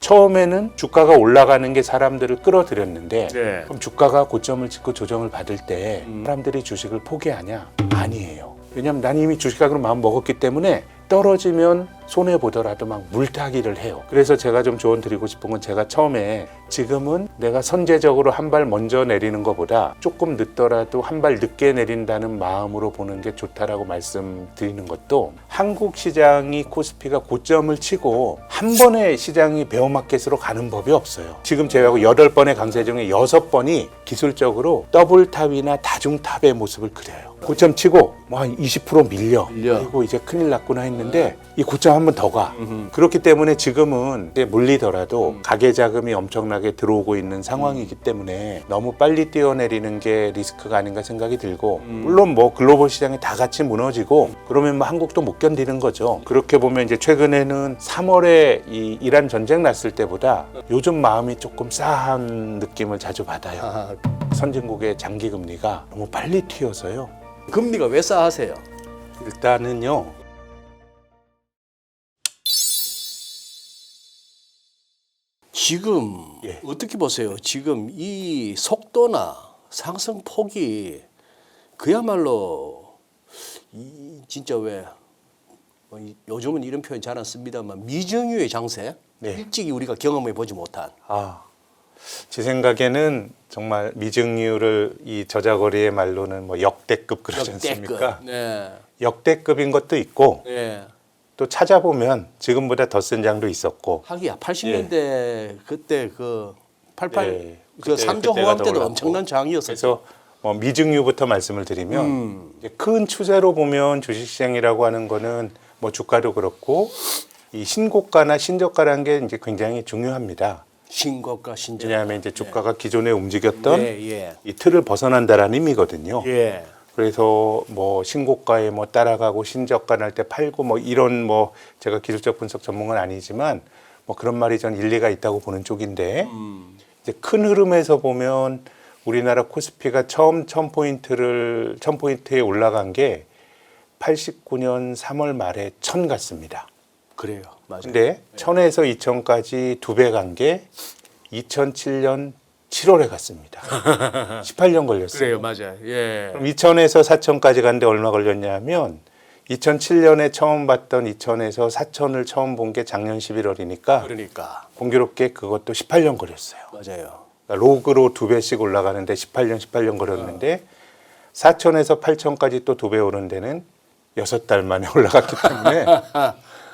처음에는 주가가 올라가는 게 사람들을 끌어들였는데 네. 그럼 주가가 고점을 찍고 조정을 받을 때 사람들이 주식을 포기하냐? 아니에요. 왜냐하면 난 이미 주식하기로 마음 먹었기 때문에 떨어지면 손해보더라도 막 물타기를 해요. 그래서 제가 좀 조언 드리고 싶은 건 제가 처음에 지금은 내가 선제적으로 한 발 먼저 내리는 것보다 조금 늦더라도 한 발 늦게 내린다는 마음으로 보는 게 좋다라고 말씀드리는 것도 한국 시장이 코스피가 고점을 치고 한 번에 시장이 베어마켓으로 가는 법이 없어요. 지금 제외하고 8번의 강세 중에 6번이 기술적으로 더블탑이나 다중탑의 모습을 그려요. 고점 치고 뭐 한 20% 밀려. 그리고 이제 큰일 났구나 했는데 이 고점 한 번 더 가. 그렇기 때문에 지금은 이제 물리더라도 가계 자금이 엄청나게 들어오고 있는 상황이기 때문에 너무 빨리 뛰어내리는 게 리스크가 아닌가 생각이 들고 물론 뭐 글로벌 시장이 다 같이 무너지고 그러면 뭐 한국도 못 견디는 거죠. 그렇게 보면 이제 최근에는 3월에 이 이란 전쟁 났을 때보다 요즘 마음이 조금 싸한 느낌을 자주 받아요. 선진국의 장기 금리가 너무 빨리 튀어서요. 금리가 왜 싸하세요? 일단은요. 지금 예. 어떻게 보세요? 지금 이 속도나 상승폭이 그야말로 진짜 왜 요즘은 이런 표현 잘 안 씁니다만 미정유의 장세? 네. 일찍이 우리가 경험해 보지 못한. 제 생각에는 정말 미증률을 이 저자거리의 말로는 뭐 역대급 그러지 않습니까? 네. 역대급인 것도 있고 네. 또 찾아보면 지금보다 더 센 장도 있었고 하기야 80년대 그때 그 88 네, 그 그때, 3조 그때가 호황 더 때도 올랐고. 엄청난 장이었어요. 그래서 뭐 미증유부터 말씀을 드리면 이제 큰 추세로 보면 주식시장이라고 하는 거는 뭐 주가도 그렇고 이 신고가나 신저가라는 게 이제 굉장히 중요합니다. 신고가 신저가. 왜냐하면 이제 주가가 기존에 움직였던 예. 이 틀을 벗어난다라는 의미거든요. 예. 그래서 뭐 신고가에 뭐 따라가고 신저가 날 때 팔고 뭐 이런 뭐 제가 기술적 분석 전문가는 아니지만 뭐 그런 말이 전 일리가 있다고 보는 쪽인데 이제 큰 흐름에서 보면 우리나라 코스피가 처음 1000포인트에 올라간 게 89년 3월 말에 1000 갔습니다. 그래요. 맞아요. 근데 1000에서 2000까지 2배 간 게 2007년 7월에 갔습니다. 18년 걸렸어요. 그래요. 맞아요. 예. 그럼 2000에서 4000까지 갔는데 얼마 걸렸냐면 2007년에 처음 봤던 2000에서 4000을 처음 본 게 작년 11월이니까 그러니까 공교롭게 그것도 18년 걸렸어요. 맞아요. 그러니까 로그로 2배씩 올라가는데 18년 걸렸는데 4000에서 8000까지 또 2배 오른 데는 6달 만에 올라갔기 때문에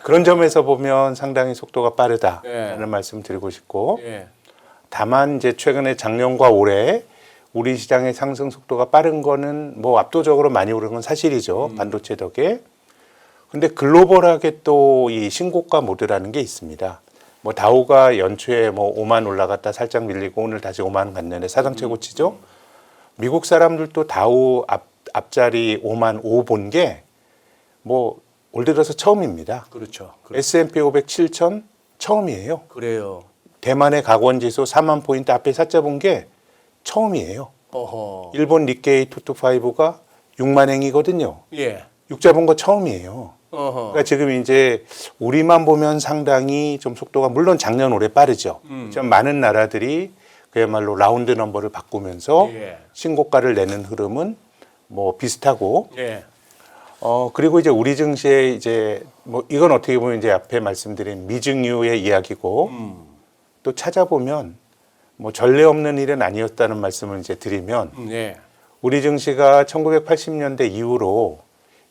그런 점에서 보면 상당히 속도가 빠르다라는 예. 말씀 드리고 싶고 예. 다만 이제 최근에 작년과 올해 우리 시장의 상승 속도가 빠른 거는 뭐 압도적으로 많이 오른 건 사실이죠. 반도체 덕에. 근데 글로벌하게 또 이 신고가 모드라는 게 있습니다. 뭐 다우가 연초에 뭐 5만 올라갔다 살짝 밀리고 오늘 다시 5만 갔는데 사상 최고치죠. 미국 사람들도 다우 앞자리 5만 5 본 게 뭐 올 들어서 처음입니다. 그렇죠. S&P 500 7천 처음이에요. 그래요. 대만의 각원지수 4만 포인트 앞에 사자 본 게 처음이에요. 어허. 일본 니케이 225가 6만 행이거든요. 예. 육자 본 거 처음이에요. 어허. 그러니까 지금 이제 우리만 보면 상당히 좀 속도가 물론 작년 올해 빠르죠. 좀 많은 나라들이 그야말로 라운드 넘버를 바꾸면서 예. 신고가를 내는 흐름은 뭐 비슷하고 예. 그리고 이제 우리 증시에 이제 뭐 이건 어떻게 보면 이제 앞에 말씀드린 미증유의 이야기고 또 찾아보면 뭐 전례 없는 일은 아니었다는 말씀을 이제 드리면 예. 우리 증시가 1980년대 이후로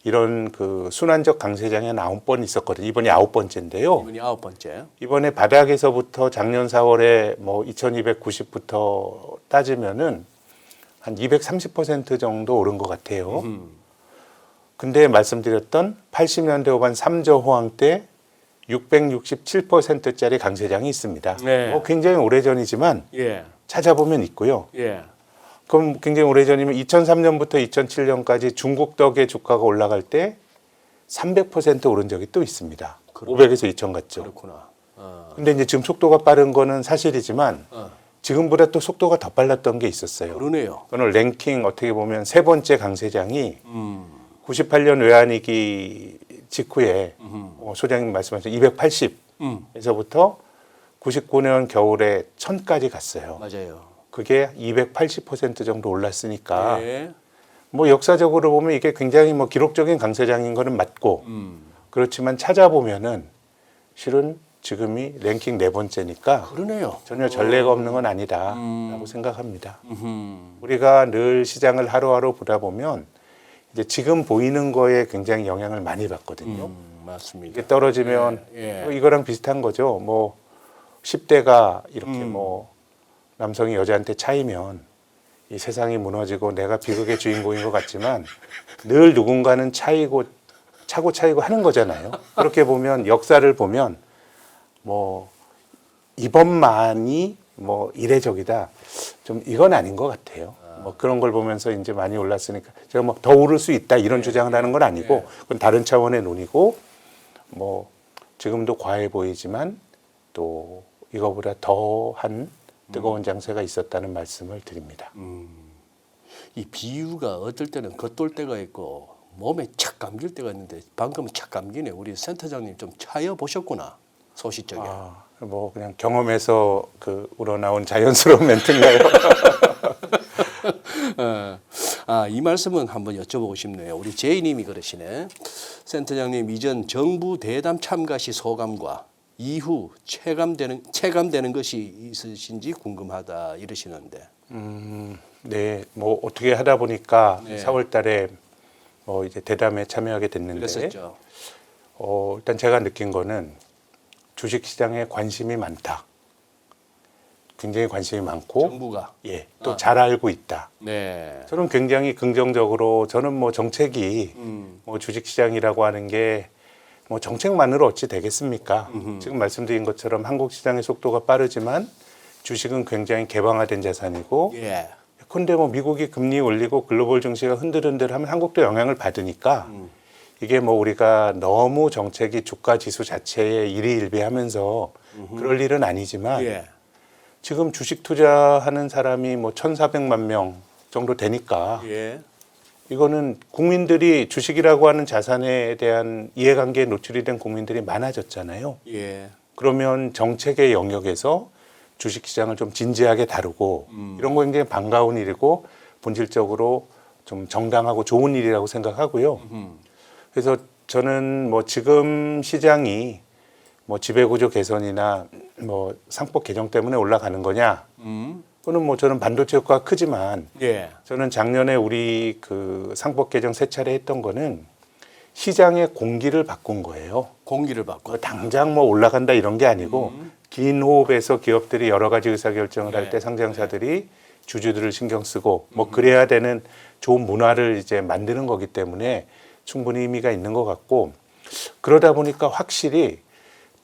이런 그 순환적 강세장이 한 9번 있었거든요. 이번이 9번째인데요. 이번이 9번째. 이번에 바닥에서부터 작년 4월에 뭐 2290부터 따지면은 한 230% 정도 오른 것 같아요. 근데 말씀드렸던 80년대 후반 3조 호황 때 667%짜리 강세장이 있습니다. 네. 뭐 굉장히 오래전이지만 예. 찾아보면 있고요. 예. 그럼 굉장히 오래전이면 2003년부터 2007년까지 중국 덕의 주가가 올라갈 때 300% 오른 적이 또 있습니다. 500에서 2000 갔죠. 그렇구나. 근데 이제 지금 속도가 빠른 거는 사실이지만 지금보다 또 속도가 더 빨랐던 게 있었어요. 그러네요. 오늘 랭킹 어떻게 보면 세 번째 강세장이 98년 외환위기 직후에 소장님 말씀하신 280에서부터 99년 겨울에 1000까지 갔어요. 맞아요. 그게 280% 정도 올랐으니까 네. 뭐 역사적으로 보면 이게 굉장히 뭐 기록적인 강세장인 거는 맞고 그렇지만 찾아보면은 실은 지금이 랭킹 4번째니까 그러네요. 전혀 전례가 없는 건 아니다라고 생각합니다. 우리가 늘 시장을 하루하루 보다 보면 이제 지금 보이는 거에 굉장히 영향을 많이 받거든요. 맞습니다. 이게 떨어지면 예. 뭐 이거랑 비슷한 거죠. 뭐 10대가 이렇게 뭐 남성이 여자한테 차이면 이 세상이 무너지고 내가 비극의 주인공인 것 같지만 늘 누군가는 차이고 차고 차이고 하는 거잖아요. 그렇게 보면 역사를 보면 뭐 이번만이 뭐 이례적이다. 좀 이건 아닌 것 같아요. 뭐 그런 걸 보면서 이제 많이 올랐으니까 제가 뭐 더 오를 수 있다 이런 주장을 하는 건 아니고 그건 다른 차원의 논의고 뭐 지금도 과해 보이지만 또 이거보다 더한 뜨거운 장세가 있었다는 말씀을 드립니다. 이 비유가 어떨 때는 겉돌 때가 있고 몸에 착 감길 때가 있는데 방금은 착 감기네. 우리 센터장님 좀 차여 보셨구나. 소시적에. 뭐 그냥 경험에서 그 우러나온 자연스러운 멘트인가요? 이 말씀은 한번 여쭤보고 싶네요. 우리 제이님이 그러시네. 센터장님 이전 정부 대담 참가 시 소감과 이후 체감되는 것이 있으신지 궁금하다 이러시는데. 네, 뭐 어떻게 하다 보니까 네. 4월달에 뭐 이제 대담에 참여하게 됐는데, 그랬었죠. 일단 제가 느낀 거는 주식 시장에 관심이 많다. 굉장히 관심이 많고, 정부가. 예, 또 잘 알고 있다. 네. 저는 굉장히 긍정적으로 저는 뭐 정책이 뭐 주식 시장이라고 하는 게 뭐 정책만으로 어찌 되겠습니까? 지금 말씀드린 것처럼 한국 시장의 속도가 빠르지만 주식은 굉장히 개방화된 자산이고 예. 근데 뭐 미국이 금리 올리고 글로벌 증시가 흔들흔들하면 한국도 영향을 받으니까 이게 뭐 우리가 너무 정책이 주가 지수 자체에 일희일비하면서 그럴 일은 아니지만 예. 지금 주식 투자하는 사람이 뭐 1,400만 명 정도 되니까 예. 이거는 국민들이 주식이라고 하는 자산에 대한 이해관계에 노출이 된 국민들이 많아졌잖아요. 예. 그러면 정책의 영역에서 주식시장을 좀 진지하게 다루고 이런 거 굉장히 반가운 일이고 본질적으로 좀 정당하고 좋은 일이라고 생각하고요. 그래서 저는 뭐 지금 시장이 뭐 지배구조 개선이나 뭐 상법 개정 때문에 올라가는 거냐? 그거는 뭐 저는 반도체 효과가 크지만 예. 저는 작년에 우리 그 상법 개정 3차례 했던 거는 시장의 공기를 바꾼 거예요. 공기를 받고. 당장 뭐 올라간다 이런 게 아니고 긴 호흡에서 기업들이 여러 가지 의사결정을 할 때 상장사들이 주주들을 신경 쓰고 뭐 그래야 되는 좋은 문화를 이제 만드는 거기 때문에 충분히 의미가 있는 것 같고 그러다 보니까 확실히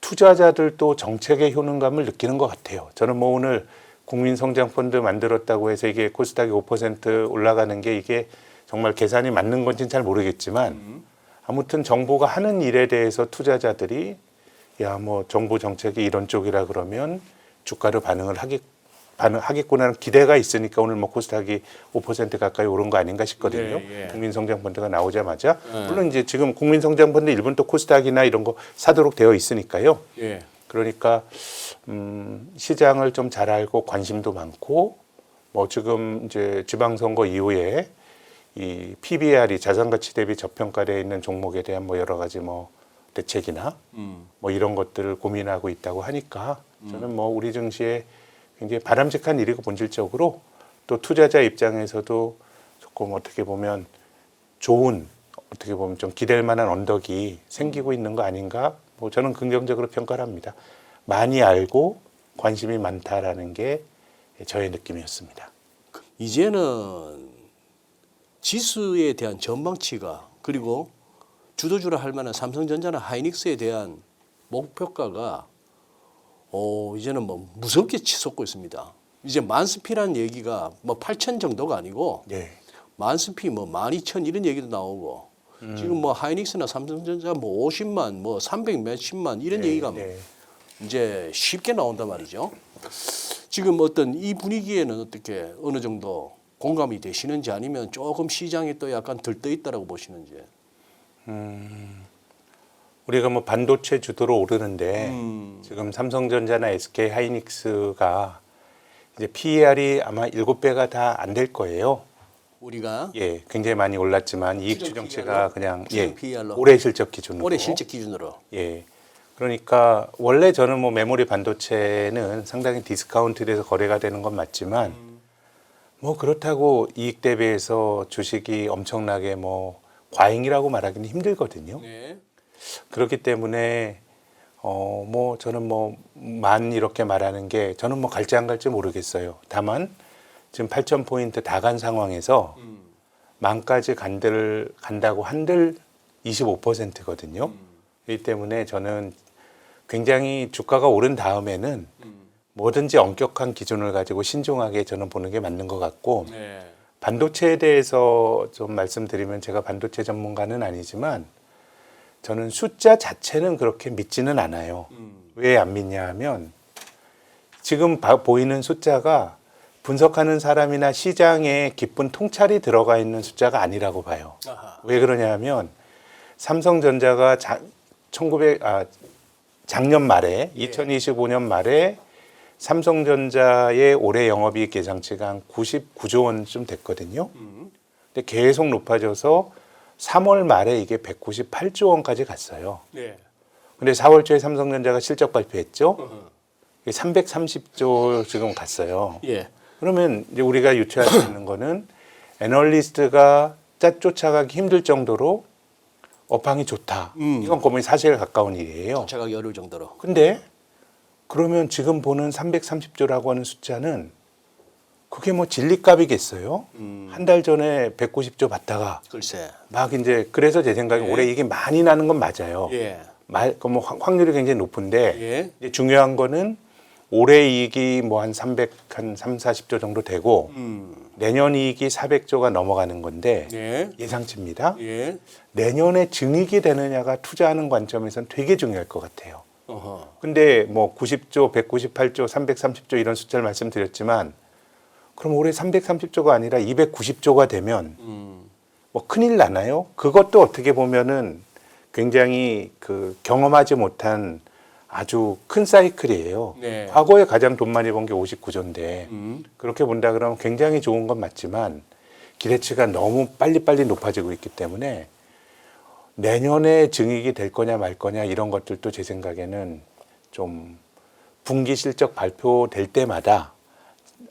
투자자들도 정책의 효능감을 느끼는 것 같아요. 저는 뭐 오늘 국민성장펀드 만들었다고 해서 이게 코스닥이 5% 올라가는 게 이게 정말 계산이 맞는 건지는 잘 모르겠지만 아무튼 정부가 하는 일에 대해서 투자자들이 야, 뭐 정부 정책이 이런 쪽이라 그러면 주가를 하겠구나 기대가 있으니까 오늘 뭐 코스닥이 5% 가까이 오른 거 아닌가 싶거든요. 네, 예. 국민성장펀드가 나오자마자 물론 이제 지금 국민성장펀드 일부는 또 코스닥이나 이런 거 사도록 되어 있으니까요. 예. 그러니까 시장을 좀 잘 알고 관심도 많고 뭐 지금 이제 지방선거 이후에 이 PBR이 자산가치 대비 저평가되어 있는 종목에 대한 뭐 여러 가지 뭐 대책이나 뭐 이런 것들을 고민하고 있다고 하니까 저는 뭐 우리 증시에 굉장히 바람직한 일이고 본질적으로 또 투자자 입장에서도 조금 어떻게 보면 좋은 어떻게 보면 좀 기댈 만한 언덕이 생기고 있는 거 아닌가 뭐 저는 긍정적으로 평가를 합니다. 많이 알고 관심이 많다라는 게 저의 느낌이었습니다. 이제는 지수에 대한 전망치가 그리고 주도주라 할 만한 삼성전자나 하이닉스에 대한 목표가가 이제는 뭐 무섭게 치솟고 있습니다. 이제 만스피라는 얘기가 뭐 8천 정도가 아니고 네. 만스피 뭐 12,000 이런 얘기도 나오고 지금 뭐 하이닉스나 삼성전자 뭐 50만 뭐 300 몇십만 이런 얘기가 이제 쉽게 나온단 말이죠. 지금 어떤 이 분위기에는 어떻게 어느 정도 공감이 되시는지 아니면 조금 시장이 또 약간 들떠 있다라고 보시는지. 우리가 뭐 반도체 주도로 오르는데 지금 삼성전자나 SK 하이닉스가 이제 PER이 아마 7배가 다 안 될 거예요. 우리가 예, 굉장히 많이 올랐지만 이익 추정 추정치가 PER 로? 그냥 추정 예, PER 로? 올해 실적 기준으로. 올해 실적 기준으로. 예. 그러니까 원래 저는 뭐 메모리 반도체는 상당히 디스카운트돼서 거래가 되는 건 맞지만 뭐 그렇다고 이익 대비해서 주식이 엄청나게 뭐 과잉이라고 말하기는 힘들거든요. 네. 그렇기 때문에 뭐 저는 뭐 만 이렇게 말하는 게 저는 뭐 갈지 안 갈지 모르겠어요. 다만 지금 8,000포인트 다 간 상황에서 만까지 간다고 한들 25%거든요. 그렇기 때문에 저는 굉장히 주가가 오른 다음에는 뭐든지 엄격한 기준을 가지고 신중하게 저는 보는 게 맞는 것 같고 네. 반도체에 대해서 좀 말씀드리면 제가 반도체 전문가는 아니지만 저는 숫자 자체는 그렇게 믿지는 않아요. 왜 안 믿냐 하면 지금 보이는 숫자가 분석하는 사람이나 시장에 깊은 통찰이 들어가 있는 숫자가 아니라고 봐요. 아하. 왜 그러냐 하면 삼성전자가 작년 말에 2025년 말에 삼성전자의 올해 영업이익 예상치가 한 99조 원쯤 됐거든요. 근데 계속 높아져서 3월 말에 이게 198조 원까지 갔어요. 네. 근데 4월 초에 삼성전자가 실적 발표했죠. 이게 330조 지금 갔어요. 예. 그러면 이제 우리가 유추할 수 있는 거는 애널리스트가 쫓아가기 힘들 정도로 업황이 좋다. 이건 거의 사실에 가까운 일이에요. 차가 열흘 정도로. 근데 그러면 지금 보는 330조라고 하는 숫자는 그게 뭐 진리값이겠어요? 한 달 전에 190조 받다가 글쎄. 막 이제 그래서 제 생각에 예. 올해 이게 많이 나는 건 맞아요. 예. 뭐 확률이 굉장히 높은데 예. 이제 중요한 거는 올해 이익이 뭐 한 40조 정도 되고 내년 이익이 400조가 넘어가는 건데 예. 예상치입니다. 예. 내년에 증익이 되느냐가 투자하는 관점에서는 되게 중요할 것 같아요. 어허. 근데 뭐 90조, 198조, 330조 이런 숫자를 말씀드렸지만 그럼 올해 330조가 아니라 290조가 되면 뭐 큰일 나나요? 그것도 어떻게 보면은 굉장히 그 경험하지 못한 아주 큰 사이클이에요. 네. 과거에 가장 돈 많이 번 게 59조인데 그렇게 본다 그러면 굉장히 좋은 건 맞지만 기대치가 너무 빨리빨리 높아지고 있기 때문에 내년에 증익이 될 거냐 말 거냐 이런 것들도 제 생각에는 좀 분기 실적 발표될 때마다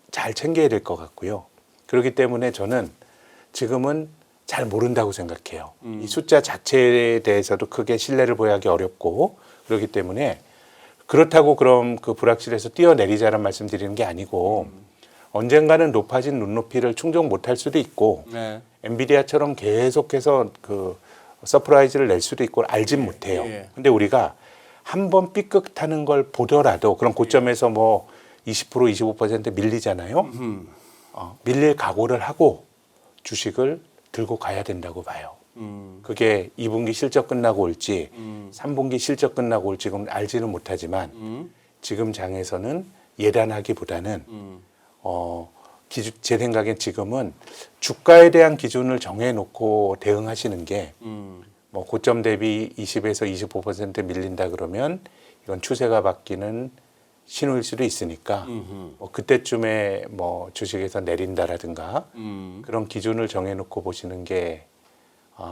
잘 챙겨야 될 것 같고요. 그렇기 때문에 저는 지금은 잘 모른다고 생각해요. 이 숫자 자체에 대해서도 크게 신뢰를 보여하기 어렵고 그렇기 때문에 그렇다고 그럼 그 불확실해서 뛰어내리자란 말씀드리는 게 아니고 언젠가는 높아진 눈높이를 충족 못할 수도 있고 네. 엔비디아처럼 계속해서 그 서프라이즈를 낼 수도 있고 알진 못해요. 예. 근데 우리가 한번 삐끗하는 걸 보더라도 그런 고점에서 뭐 20% 25% 밀리잖아요. 밀릴 각오를 하고 주식을 들고 가야 된다고 봐요. 그게 2분기 실적 끝나고 올지 3분기 실적 끝나고 올지 는 알지는 못하지만 지금 장에서는 예단하기보다는 제 생각엔 지금은 주가에 대한 기준을 정해놓고 대응하시는 게 뭐 고점 대비 20에서 25% 밀린다 그러면 이건 추세가 바뀌는 신호일 수도 있으니까 뭐 그때쯤에 뭐 주식에서 내린다라든가 그런 기준을 정해놓고 보시는 게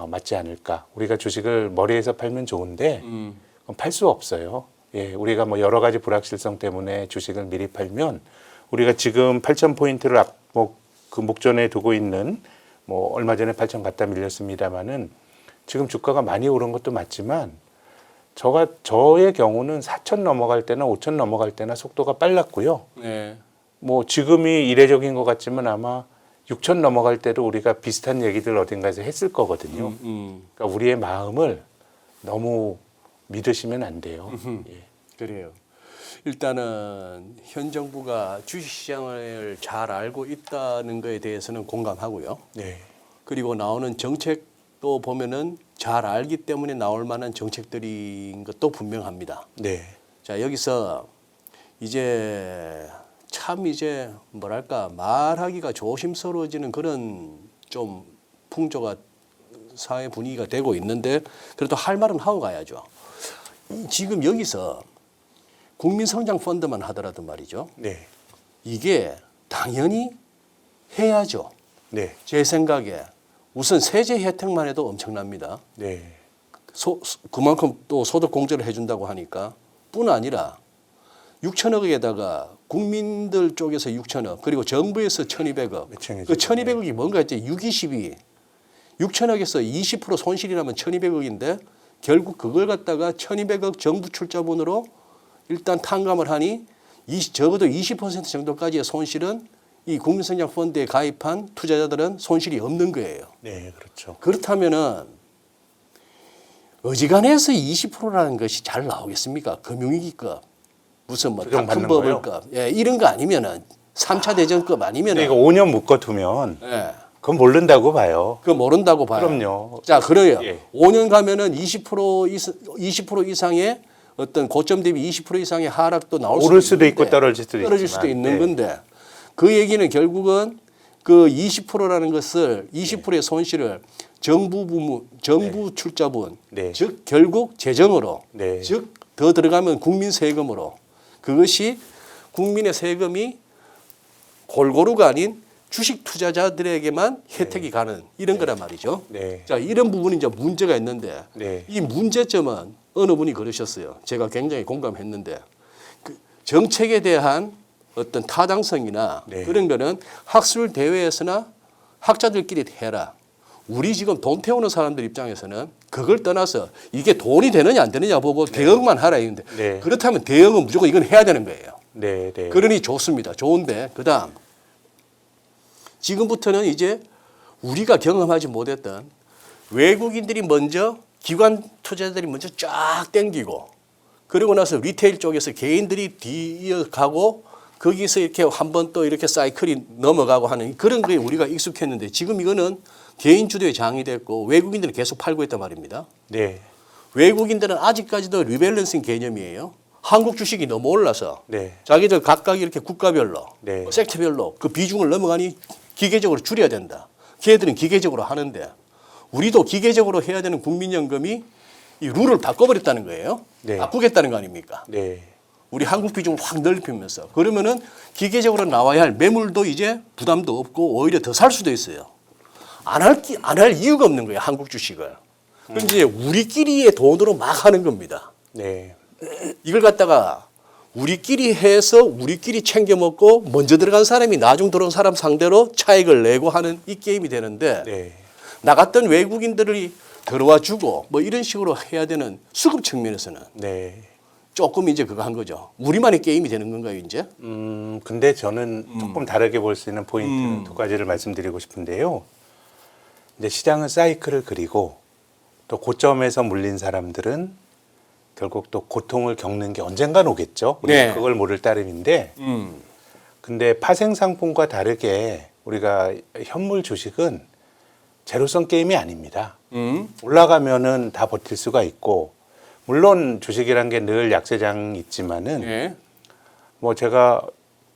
맞지 않을까. 우리가 주식을 머리에서 팔면 좋은데 팔 수 없어요. 예, 우리가 뭐 여러 가지 불확실성 때문에 주식을 미리 팔면 우리가 지금 8,000포인트를 그 목전에 두고 있는 뭐 얼마 전에 8,000 갖다 밀렸습니다마는 지금 주가가 많이 오른 것도 맞지만 저의 경우는 4,000 넘어갈 때나 5,000 넘어갈 때나 속도가 빨랐고요. 네. 뭐 지금이 이례적인 것 같지만 아마 6,000 넘어갈 때도 우리가 비슷한 얘기들 어딘가에서 했을 거거든요. 그러니까 우리의 마음을 너무 믿으시면 안 돼요. 예. 그래요. 일단은 현 정부가 주식시장을 잘 알고 있다는 것에 대해서는 공감하고요. 네. 그리고 나오는 정책도 보면은 잘 알기 때문에 나올 만한 정책들인 것도 분명합니다. 네. 자, 여기서 이제 참 이제 뭐랄까 말하기가 조심스러워지는 그런 좀 풍조가 사회 분위기가 되고 있는데 그래도 할 말은 하고 가야죠. 지금 여기서 국민성장펀드만 하더라도 말이죠. 네. 이게 당연히 해야죠. 네. 제 생각에 우선 세제 혜택만 해도 엄청납니다. 네. 그만큼 또 소득 공제를 해준다고 하니까 뿐 아니라 6천억에다가 국민들 쪽에서 6천억 그리고 정부에서 1,200억 매칭해주죠. 그 1,200억이 뭔가 했지 6,22 6천억에서 20% 손실이 나면 1,200억인데 결국 그걸 갖다가 1,200억 정부 출자분으로 일단 탕감을 하니 적어도 20% 정도까지의 손실은 이 국민성장펀드에 가입한 투자자들은 손실이 없는 거예요. 네, 그렇죠. 그렇다면은 어지간해서 20%라는 것이 잘 나오겠습니까? 금융위기급 무슨 뭐 조정받는 다큰버블급 예, 이런 거 아니면은 3차 대전급 아니면은 이거 5년 묶어두면 예, 그건 모른다고 봐요. 그거 모른다고 봐요. 그럼요. 자, 그래요. 예. 5년 가면은 20% 이상의 어떤 고점 대비 20% 이상의 하락도 나올 오를 수도 있는데, 있고 떨어질 수도 떨어질 있지만, 수도 있는 네. 건데 그 얘기는 결국은 그 20%라는 것을 20%의 손실을 정부 출자분 네. 즉 결국 재정으로 네. 즉 더 들어가면 국민 세금으로 그것이 국민의 세금이 골고루가 아닌 주식 투자자들에게만 혜택이 가는 이런 거란 말이죠. 네. 자, 이런 부분이 이제 문제가 있는데 네. 이 문제점은 어느 분이 그러셨어요. 제가 굉장히 공감했는데 그 정책에 대한 어떤 타당성이나 네. 그런 거는 학술 대회에서나 학자들끼리 해라. 우리 지금 돈 태우는 사람들 입장에서는 그걸 떠나서 이게 돈이 되느냐 안 되느냐 보고 대응만 하라 이건데 네. 그렇다면 대응은 무조건 이건 해야 되는 거예요. 네, 네. 그러니 좋습니다. 좋은데 그다음 지금부터는 이제 우리가 경험하지 못했던 외국인들이 먼저 기관 투자자들이 먼저 쫙 땡기고 그리고 나서 리테일 쪽에서 개인들이 뒤이어가고 거기서 이렇게 한 번 또 이렇게 사이클이 넘어가고 하는 그런 거에 우리가 익숙했는데 지금 이거는 개인 주도의 장이 됐고 외국인들은 계속 팔고 있단 말입니다. 네. 외국인들은 아직까지도 리밸런싱 개념이에요. 한국 주식이 너무 올라서 네. 자기들 각각 이렇게 국가별로 네. 섹터별로 그 비중을 넘어가니 기계적으로 줄여야 된다. 걔들은 기계적으로 하는데 우리도 기계적으로 해야 되는 국민연금이 이 룰을 바꿔버렸다는 거예요. 네. 바꾸겠다는 거 아닙니까? 네. 우리 한국 비중을 확 넓히면서 그러면은 기계적으로 나와야 할 매물도 이제 부담도 없고 오히려 더 살 수도 있어요. 안 할 이유가 없는 거예요. 한국 주식을. 그럼 이제 우리끼리의 돈으로 막 하는 겁니다. 네. 이걸 갖다가 우리끼리 해서 우리끼리 챙겨 먹고 먼저 들어간 사람이 나중 들어온 사람 상대로 차익을 내고 하는 이 게임이 되는데 네. 나갔던 외국인들이 들어와 주고 뭐 이런 식으로 해야 되는 수급 측면에서는 네. 조금 이제 그거 한 거죠. 우리만의 게임이 되는 건가요, 이제? 근데 저는 조금 다르게 볼 수 있는 포인트 두 가지를 말씀드리고 싶은데요. 이제 시장은 사이클을 그리고 또 고점에서 물린 사람들은 결국 또 고통을 겪는 게 언젠간 오겠죠. 우리가 네. 그걸 모를 따름인데, 근데 파생 상품과 다르게 우리가 현물 주식은 제로섬 게임이 아닙니다. 올라가면은 다 버틸 수가 있고, 물론 주식이란 게 늘 약세장 있지만은 예. 뭐 제가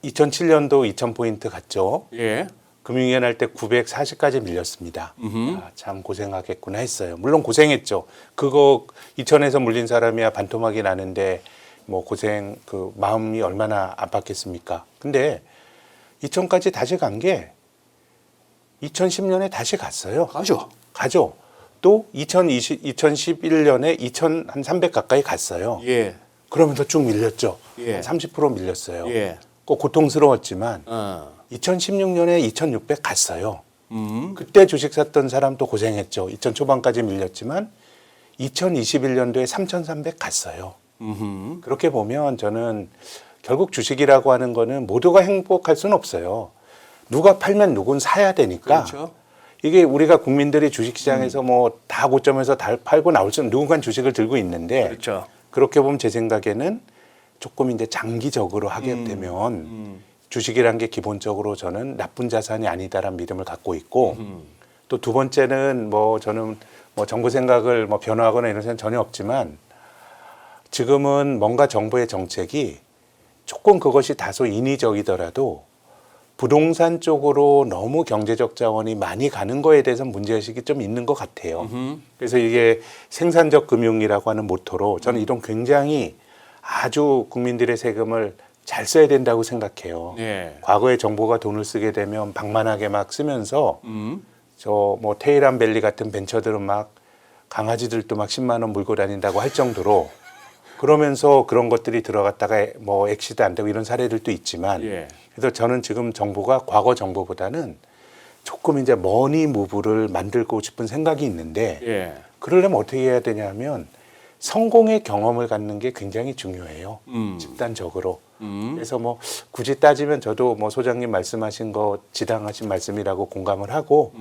2007년도 2000포인트 갔죠. 예. 금융위원 할 때 940까지 밀렸습니다. 아, 참 고생하겠구나 했어요. 물론 고생했죠. 그거 2000에서 물린 사람이야 반토막이 나는데 뭐 고생 그 마음이 얼마나 아팠겠습니까? 근데 2000까지 다시 간 게 2010년에 다시 갔어요. 가죠. 또 2011년에 2300 가까이 갔어요. 예. 그러면서 쭉 밀렸죠. 예. 30% 밀렸어요. 예. 꼭 고통스러웠지만 2016년에 2600 갔어요. 그때 주식 샀던 사람도 고생했죠. 2000 초반까지 밀렸지만 2021년도에 3300 갔어요. 그렇게 보면 저는 결국 주식이라고 하는 거는 모두가 행복할 수는 없어요. 누가 팔면 누군 사야 되니까. 그렇죠. 이게 우리가 국민들이 주식시장에서 뭐 다 고점에서 다 팔고 나올 수는 누군가 주식을 들고 있는데 그렇죠. 그렇게 보면 제 생각에는 조금 이제 장기적으로 하게 되면 주식이란 게 기본적으로 저는 나쁜 자산이 아니다라는 믿음을 갖고 있고 또 두 번째는 뭐 저는 뭐 정부 생각을 뭐 변화하거나 이런 생각 전혀 없지만 지금은 뭔가 정부의 정책이 조금 그것이 다소 인위적이더라도 부동산 쪽으로 너무 경제적 자원이 많이 가는 거에 대해서 문제의식이 좀 있는 것 같아요. 그래서 이게 생산적 금융이라고 하는 모토로 저는 이런 굉장히 아주 국민들의 세금을 잘 써야 된다고 생각해요. 예. 과거에 정부가 돈을 쓰게 되면 방만하게 막 쓰면서 저 뭐 테헤란 밸리 같은 벤처들은 막 강아지들도 막 10만 원 물고 다닌다고 할 정도로 그러면서 그런 것들이 들어갔다가 뭐 엑시도 안 되고 이런 사례들도 있지만 예. 그래서 저는 지금 정부가 과거 정부보다는 조금 이제 머니 무브를 만들고 싶은 생각이 있는데 예. 그러려면 어떻게 해야 되냐면 성공의 경험을 갖는 게 굉장히 중요해요. 집단적으로. 그래서 뭐 굳이 따지면 저도 뭐 소장님 말씀하신 거 지당하신 말씀이라고 공감을 하고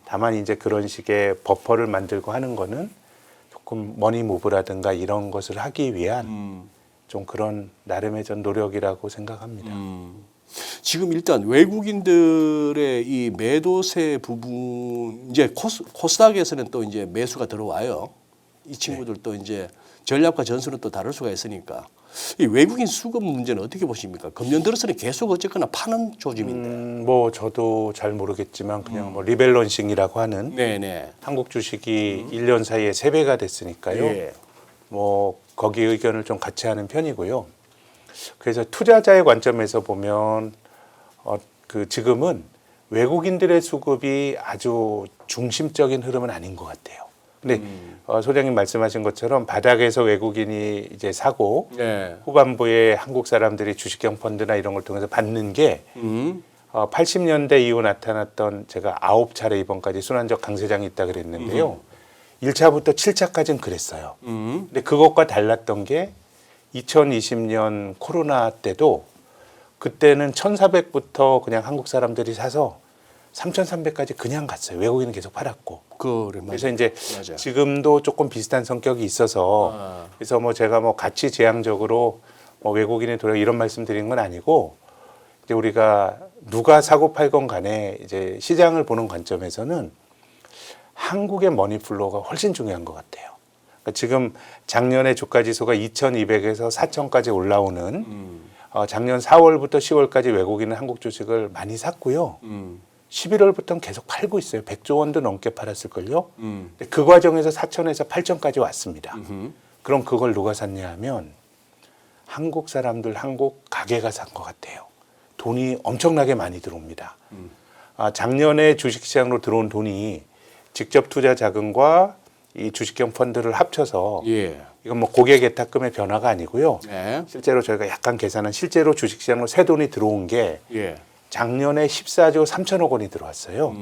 다만 이제 그런 식의 버퍼를 만들고 하는 거는 조금 머니 무브라든가 이런 것을 하기 위한 좀 그런 나름의 전 노력이라고 생각합니다. 지금 일단 외국인들의 이 매도세 부분 이제 코스닥에서는 또 이제 매수가 들어와요. 이 친구들 또 이제 전략과 전술은 또 다를 수가 있으니까 이 외국인 수급 문제는 어떻게 보십니까? 금년 들어서는 계속 어쨌거나 파는 조짐인데. 뭐 저도 잘 모르겠지만 그냥 뭐 리밸런싱이라고 하는 네네. 한국 주식이 1년 사이에 3배가 됐으니까요. 예. 뭐 거기 의견을 좀 같이 하는 편이고요. 그래서 투자자의 관점에서 보면 그 지금은 외국인들의 수급이 아주 중심적인 흐름은 아닌 것 같아요. 근데 소장님 말씀하신 것처럼 바닥에서 외국인이 이제 사고 예. 후반부에 한국 사람들이 주식형 펀드나 이런 걸 통해서 받는 게 80년대 이후 나타났던 제가 9차례 이번까지 순환적 강세장이 있다 그랬는데요. 1차부터 7차까지는 그랬어요. 근데 그것과 달랐던 게 2020년 코로나 때도 그때는 1,400부터 그냥 한국 사람들이 사서 3,300까지 그냥 갔어요. 외국인은 계속 팔았고. 그래서 이제 맞아요. 지금도 조금 비슷한 성격이 있어서 그래서 뭐 제가 뭐 가치 제한적으로 뭐 외국인이 돌아 이런 말씀 드리는 건 아니고 이제 우리가 누가 사고 팔건 간에 이제 시장을 보는 관점에서는 한국의 머니플로우가 훨씬 중요한 것 같아요. 그러니까 지금 작년에 주가 지수가 2,200에서 4,000까지 올라오는 작년 4월부터 10월까지 외국인은 한국 주식을 많이 샀고요. 11월부터는 계속 팔고 있어요. 100조 원도 넘게 팔았을걸요. 근데 그 과정에서 4,000에서 8,000까지 왔습니다. 그럼 그걸 누가 샀냐 하면 한국 사람들, 한국 가게가 산 것 같아요. 돈이 엄청나게 많이 들어옵니다. 작년에 주식시장으로 들어온 돈이 직접 투자 자금과 이 주식형 펀드를 합쳐서 예. 이건 뭐 고객 예탁금의 변화가 아니고요. 예. 실제로 저희가 약간 계산한 실제로 주식시장으로 새 돈이 들어온 게 예. 작년에 14조 3천억 원이 들어왔어요.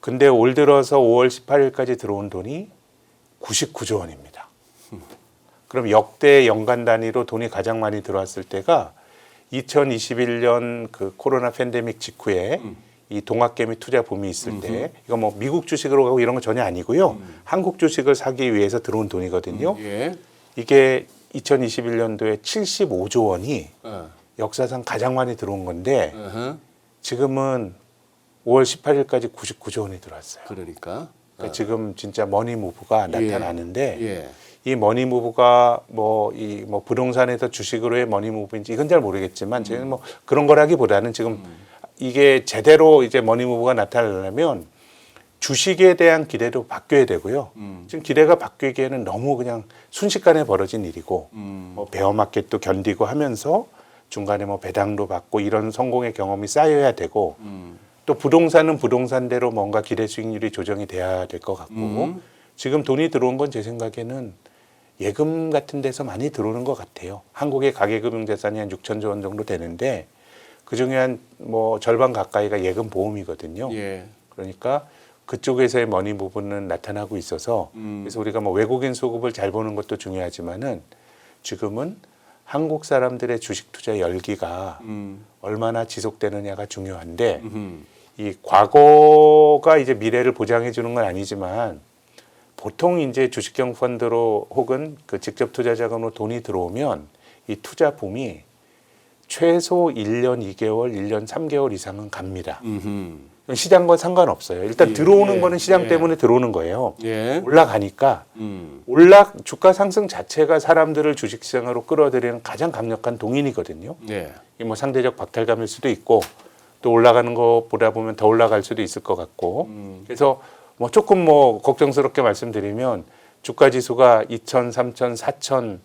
근데 올 들어서 5월 18일까지 들어온 돈이 99조 원입니다. 그럼 역대 연간 단위로 돈이 가장 많이 들어왔을 때가 2021년 그 코로나 팬데믹 직후에 이 동학개미 투자 붐이 있을 때 이거 뭐 미국 주식으로 가고 이런 건 전혀 아니고요. 한국 주식을 사기 위해서 들어온 돈이거든요. 예. 이게 2021년도에 75조 원이 어. 역사상 가장 많이 들어온 건데 어허. 지금은 5월 18일까지 99조 원이 들어왔어요. 그러니까. 그러니까 지금 진짜 머니 무브가 나타나는데 예. 이 머니 무브가 뭐 부동산에서 주식으로의 머니 무브인지 이건 잘 모르겠지만 저희는 뭐 그런 거라기보다는 지금 이게 제대로 이제 머니 무브가 나타나려면 주식에 대한 기대도 바뀌어야 되고요. 지금 기대가 바뀌기에는 너무 그냥 순식간에 벌어진 일이고 뭐 베어마켓도 견디고 하면서 중간에 뭐 배당도 받고 이런 성공의 경험이 쌓여야 되고 또 부동산은 부동산대로 뭔가 기대 수익률이 조정이 돼야 될 것 같고 지금 돈이 들어온 건 제 생각에는 예금 같은 데서 많이 들어오는 것 같아요. 한국의 가계금융자산이 한 6천조 원 정도 되는데 그중에 한 뭐 절반 가까이가 예금 보험이거든요. 예. 그러니까 그쪽에서의 머니 부분은 나타나고 있어서 그래서 우리가 뭐 외국인 수급을 잘 보는 것도 중요하지만은 지금은 한국 사람들의 주식 투자 열기가 얼마나 지속되느냐가 중요한데 이 과거가 이제 미래를 보장해 주는 건 아니지만 보통 이제 주식형 펀드로 혹은 그 직접 투자 자금으로 돈이 들어오면 이 투자 붐이 최소 1년 2개월, 1년 3개월 이상은 갑니다. 시장과 상관없어요. 일단 들어오는 거는 시장 때문에 들어오는 거예요. 예. 올라가니까 주가 상승 자체가 사람들을 주식시장으로 끌어들이는 가장 강력한 동인이거든요. 예. 이게 뭐 상대적 박탈감일 수도 있고 또 올라가는 거 보다 보면 더 올라갈 수도 있을 것 같고 그래서 뭐 조금 뭐 걱정스럽게 말씀드리면 주가 지수가 2천, 3천, 4천,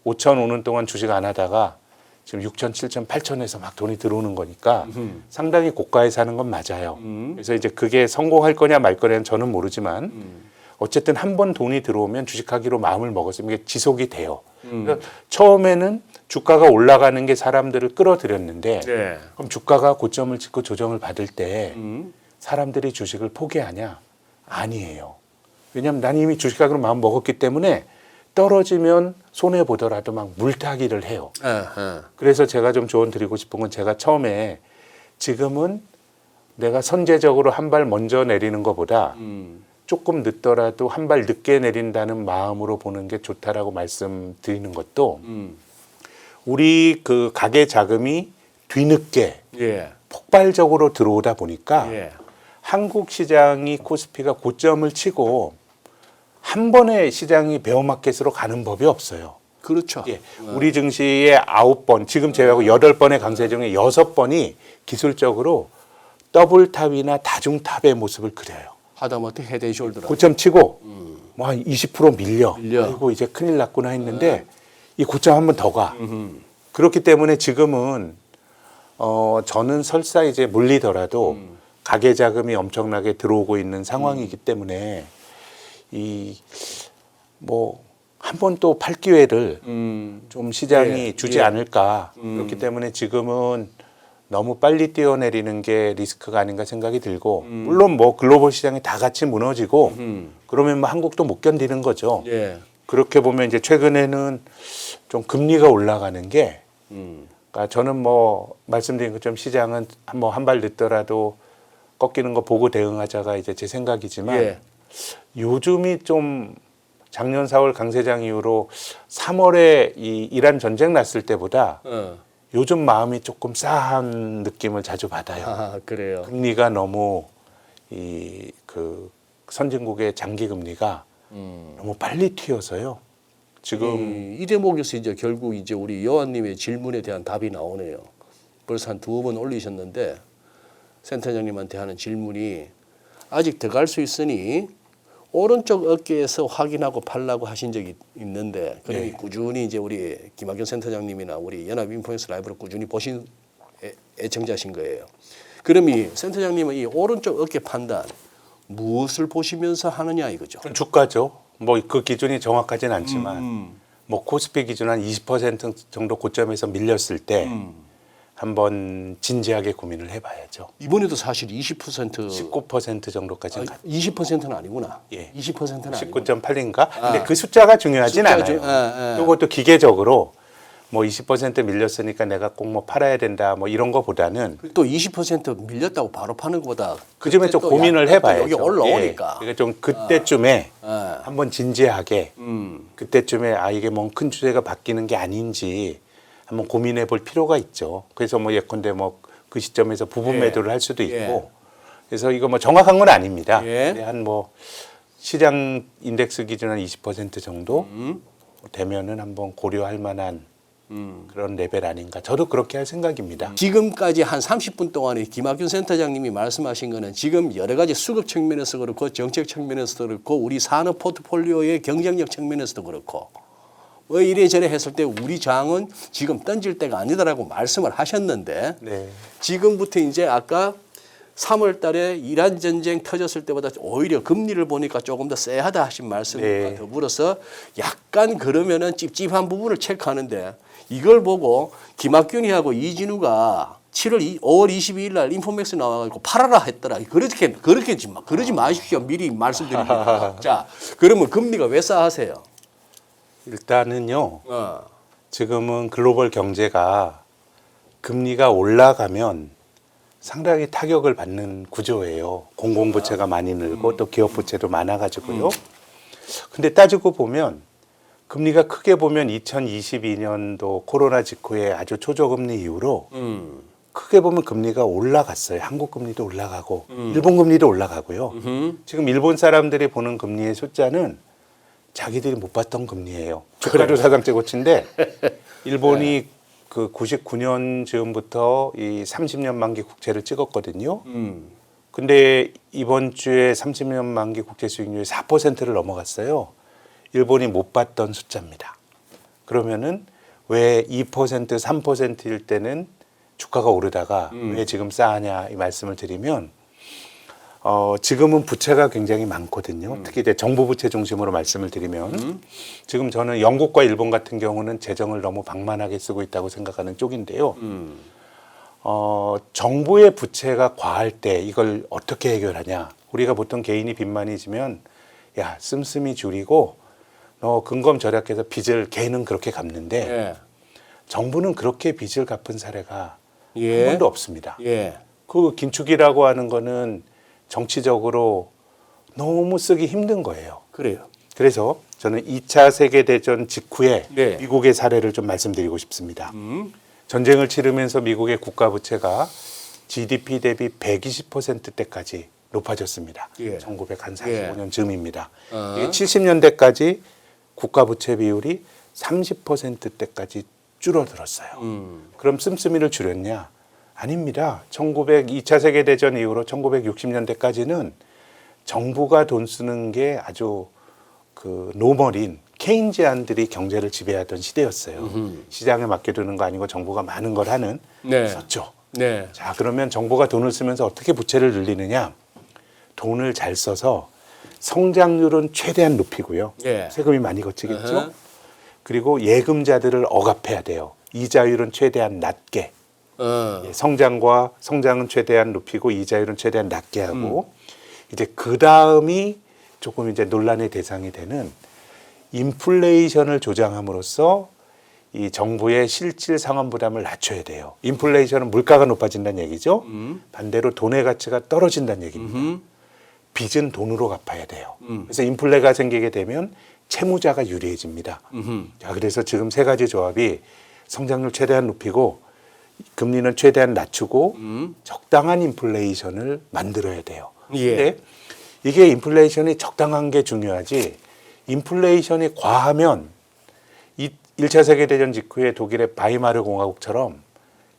5천 오는 동안 주식 안 하다가 지금 6천, 7천, 8천에서 막 돈이 들어오는 거니까 상당히 고가에 사는 건 맞아요. 그래서 이제 그게 성공할 거냐 말 거냐는 저는 모르지만 어쨌든 한 번 돈이 들어오면 주식하기로 마음을 먹었으면 이게 지속이 돼요. 그러니까 처음에는 주가가 올라가는 게 사람들을 끌어들였는데 네. 그럼 주가가 고점을 찍고 조정을 받을 때 사람들이 주식을 포기하냐? 아니에요. 왜냐하면 난 이미 주식하기로 마음 먹었기 때문에 떨어지면 손해 보더라도 막 물타기를 해요. 그래서 제가 좀 조언 드리고 싶은 건 제가 처음에 지금은 내가 선제적으로 한 발 먼저 내리는 것보다 조금 늦더라도 한 발 늦게 내린다는 마음으로 보는 게 좋다라고 말씀드리는 것도 우리 그 가계 자금이 뒤늦게 예. 폭발적으로 들어오다 보니까 예. 한국 시장이 코스피가 고점을 치고 한 번에 시장이 베어마켓으로 가는 법이 없어요. 그렇죠. 예. 우리 증시의 9번, 지금 제외하고 8번의 강세 중에 6번이 기술적으로 더블탑이나 다중탑의 모습을 그려요. 하다못해 헤드앤숄더라. 고점 치고 뭐 한 20% 밀려. 밀려. 아이고 이제 큰일 났구나 했는데 이 고점 한 번 더 가. 그렇기 때문에 지금은 저는 설사 이제 물리더라도 가계 자금이 엄청나게 들어오고 있는 상황이기 때문에 이 뭐 한 번 또 팔 기회를 좀 시장이 예, 주지 예. 않을까. 그렇기 때문에 지금은 너무 빨리 뛰어내리는 게 리스크가 아닌가 생각이 들고 물론 뭐 글로벌 시장이 다 같이 무너지고 그러면 뭐 한국도 못 견디는 거죠. 예. 그렇게 보면 이제 최근에는 좀 금리가 올라가는 게 그러니까 저는 뭐 말씀드린 것처럼 시장은 뭐 한 발 늦더라도 꺾이는 거 보고 대응하자가 이제 제 생각이지만 예. 요즘이 좀 작년 4월 강세장 이후로 3월에 이 이란 전쟁 났을 때보다 요즘 마음이 조금 싸한 느낌을 자주 받아요. 아, 그래요. 금리가 너무 이 그 선진국의 장기 금리가 너무 빨리 튀어서요. 지금 이 대목에서 이제 결국 이제 우리 여왕님의 질문에 대한 답이 나오네요. 벌써 한 2번 올리셨는데 센터장님한테 하는 질문이 아직 더 갈 수 있으니 오른쪽 어깨에서 확인하고 팔라고 하신 적이 있는데 그러니 네. 꾸준히 이제 우리 김학균 센터장님이나 우리 연합인포인스 라이브를 꾸준히 보신 애청자신 거예요. 그럼 이 센터장님은 이 오른쪽 어깨 판단 무엇을 보시면서 하느냐 이거죠. 주가죠. 뭐 그 기준이 정확하진 않지만 뭐 코스피 기준 한 20% 정도 고점에서 밀렸을 때 한번 진지하게 고민을 해봐야죠. 이번에도 사실 20% 19% 정도까지는 갔죠. 20%는 아니구나. 예. 20%는 아니고. 19.8인가? 근데 그 숫자가 중요하진 숫자 않아요. 그것도 기계적으로 뭐 20% 밀렸으니까 내가 꼭 뭐 팔아야 된다 뭐 이런 거보다는 또 20% 밀렸다고 바로 파는 것보다 그 점에 좀 또 고민을 약간 또 해봐야죠. 여기 올라오니까. 예. 그러니까 좀 그때쯤에 예. 한번 진지하게 그때쯤에 아 이게 뭔 큰 주제가 바뀌는 게 아닌지 한번 고민해 볼 필요가 있죠. 그래서 뭐 예컨대 뭐 그 시점에서 부분 예. 매도를 할 수도 있고 예. 그래서 이거 뭐 정확한 건 아닙니다. 예. 한 뭐 시장 인덱스 기준 한 20% 정도 되면은 한번 고려할 만한 그런 레벨 아닌가. 저도 그렇게 할 생각입니다. 지금까지 한 30분 동안에 김학균 센터장님이 말씀하신 거는 지금 여러 가지 수급 측면에서 그렇고 정책 측면에서도 그렇고 우리 산업 포트폴리오의 경쟁력 측면에서도 그렇고 뭐 이래저래 했을 때 우리 장은 지금 던질 때가 아니다라고 말씀을 하셨는데 네. 지금부터 이제 아까 3월 달에 이란 전쟁 터졌을 때보다 오히려 금리를 보니까 조금 더 쎄하다 하신 말씀과 네. 더불어서 약간 그러면은 찝찝한 부분을 체크하는데 이걸 보고 김학균이하고 이진우가 5월 22일 날 인포맥스 나와가지고 팔아라 했더라. 그러지 마십시오. 미리 말씀드립니다. 자, 그러면 금리가 왜 싸하세요? 일단은요. 지금은 글로벌 경제가 금리가 올라가면 상당히 타격을 받는 구조예요. 공공부채가 많이 늘고 또 기업부채도 많아가지고요. 근데 따지고 보면 금리가 크게 보면 2022년도 코로나 직후에 아주 초저금리 이후로 크게 보면 금리가 올라갔어요. 한국 금리도 올라가고 일본 금리도 올라가고요. 지금 일본 사람들이 보는 금리의 숫자는 자기들이 못 봤던 금리예요. 주가조 사상 최고치인데 일본이 그 99년 즈음부터 이 30년 만기 국채를 찍었거든요. 근데 이번 주에 30년 만기 국채 수익률이 4%를 넘어갔어요. 일본이 못 봤던 숫자입니다. 그러면은 왜 2%, 3%일 때는 주가가 오르다가 왜 지금 싸하냐 이 말씀을 드리면 지금은 부채가 굉장히 많거든요. 특히 이제 정부 부채 중심으로 말씀을 드리면 지금 저는 영국과 일본 같은 경우는 재정을 너무 방만하게 쓰고 있다고 생각하는 쪽인데요. 정부의 부채가 과할 때 이걸 어떻게 해결하냐? 우리가 보통 개인이 빚만이 지면 야 씀씀이 줄이고 너 근검 절약해서 빚을 개는 그렇게 갚는데 예. 정부는 그렇게 빚을 갚은 사례가 예. 한 번도 없습니다. 예. 그 긴축이라고 하는 거는 정치적으로 너무 쓰기 힘든 거예요. 그래요. 그래서 저는 2차 세계대전 직후에 네. 미국의 사례를 좀 말씀드리고 싶습니다. 전쟁을 치르면서 미국의 국가 부채가 GDP 대비 120%대까지 높아졌습니다. 예. 1945년 예. 즈음입니다. 어. 이게 70년대까지 국가 부채 비율이 30%대까지 줄어들었어요. 그럼 씀씀이를 줄였냐? 아닙니다. 2차 세계대전 이후로 1960년대까지는 정부가 돈 쓰는 게 아주 그 노멀인 케인지안들이 경제를 지배하던 시대였어요. 시장에 맡겨두는 거 아니고 정부가 많은 걸 하는 네. 썼죠. 네. 자, 그러면 정부가 돈을 쓰면서 어떻게 부채를 늘리느냐? 돈을 잘 써서 성장률은 최대한 높이고요. 예. 세금이 많이 거치겠죠. 어허. 그리고 예금자들을 억압해야 돼요. 이자율은 최대한 낮게. 예, 성장은 최대한 높이고 이자율은 최대한 낮게 하고 이제 그 다음이 조금 이제 논란의 대상이 되는 인플레이션을 조장함으로써 이 정부의 실질 상환 부담을 낮춰야 돼요. 인플레이션은 물가가 높아진다는 얘기죠. 반대로 돈의 가치가 떨어진다는 얘기입니다. 빚은 돈으로 갚아야 돼요. 그래서 인플레가 생기게 되면 채무자가 유리해집니다. 자, 그래서 지금 세 가지 조합이 성장률 최대한 높이고 금리는 최대한 낮추고 적당한 인플레이션을 만들어야 돼요. 예. 근데 이게 인플레이션이 적당한 게 중요하지 인플레이션이 과하면 1차 세계대전 직후에 독일의 바이마르 공화국처럼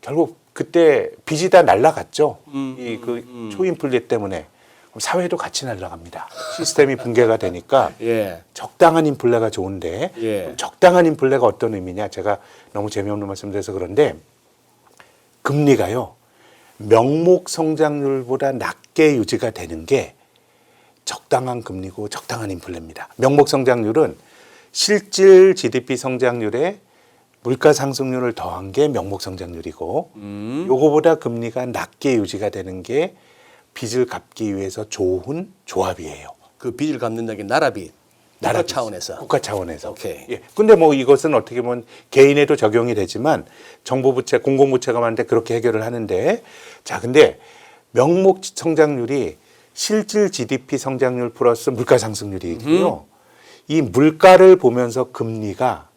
결국 그때 빚이 다 날라갔죠. 이 그 초인플레 때문에 사회도 같이 날라갑니다. 시스템이 붕괴가 되니까 예. 적당한 인플레가 좋은데 예. 적당한 인플레가 어떤 의미냐? 제가 너무 재미없는 말씀드려서 그런데 금리가요. 명목 성장률보다 낮게 유지가 되는 게 적당한 금리고 적당한 인플레입니다. 명목 성장률은 실질 GDP 성장률에 물가 상승률을 더한 게 명목 성장률이고 요거보다 금리가 낮게 유지가 되는 게 빚을 갚기 위해서 좋은 조합이에요. 그 빚을 갚는다는 게 나라빚. 국가 차원에서. 국가 차원에서. 오케이. 예. 근데 뭐 이것은 어떻게 보면 개인에도 적용이 되지만 정부 부채, 공공 부채가 많은데 그렇게 해결을 하는데 자, 근데 명목 성장률이 실질 GDP 성장률 플러스 물가 상승률이고요. 이 물가를 보면서 금리가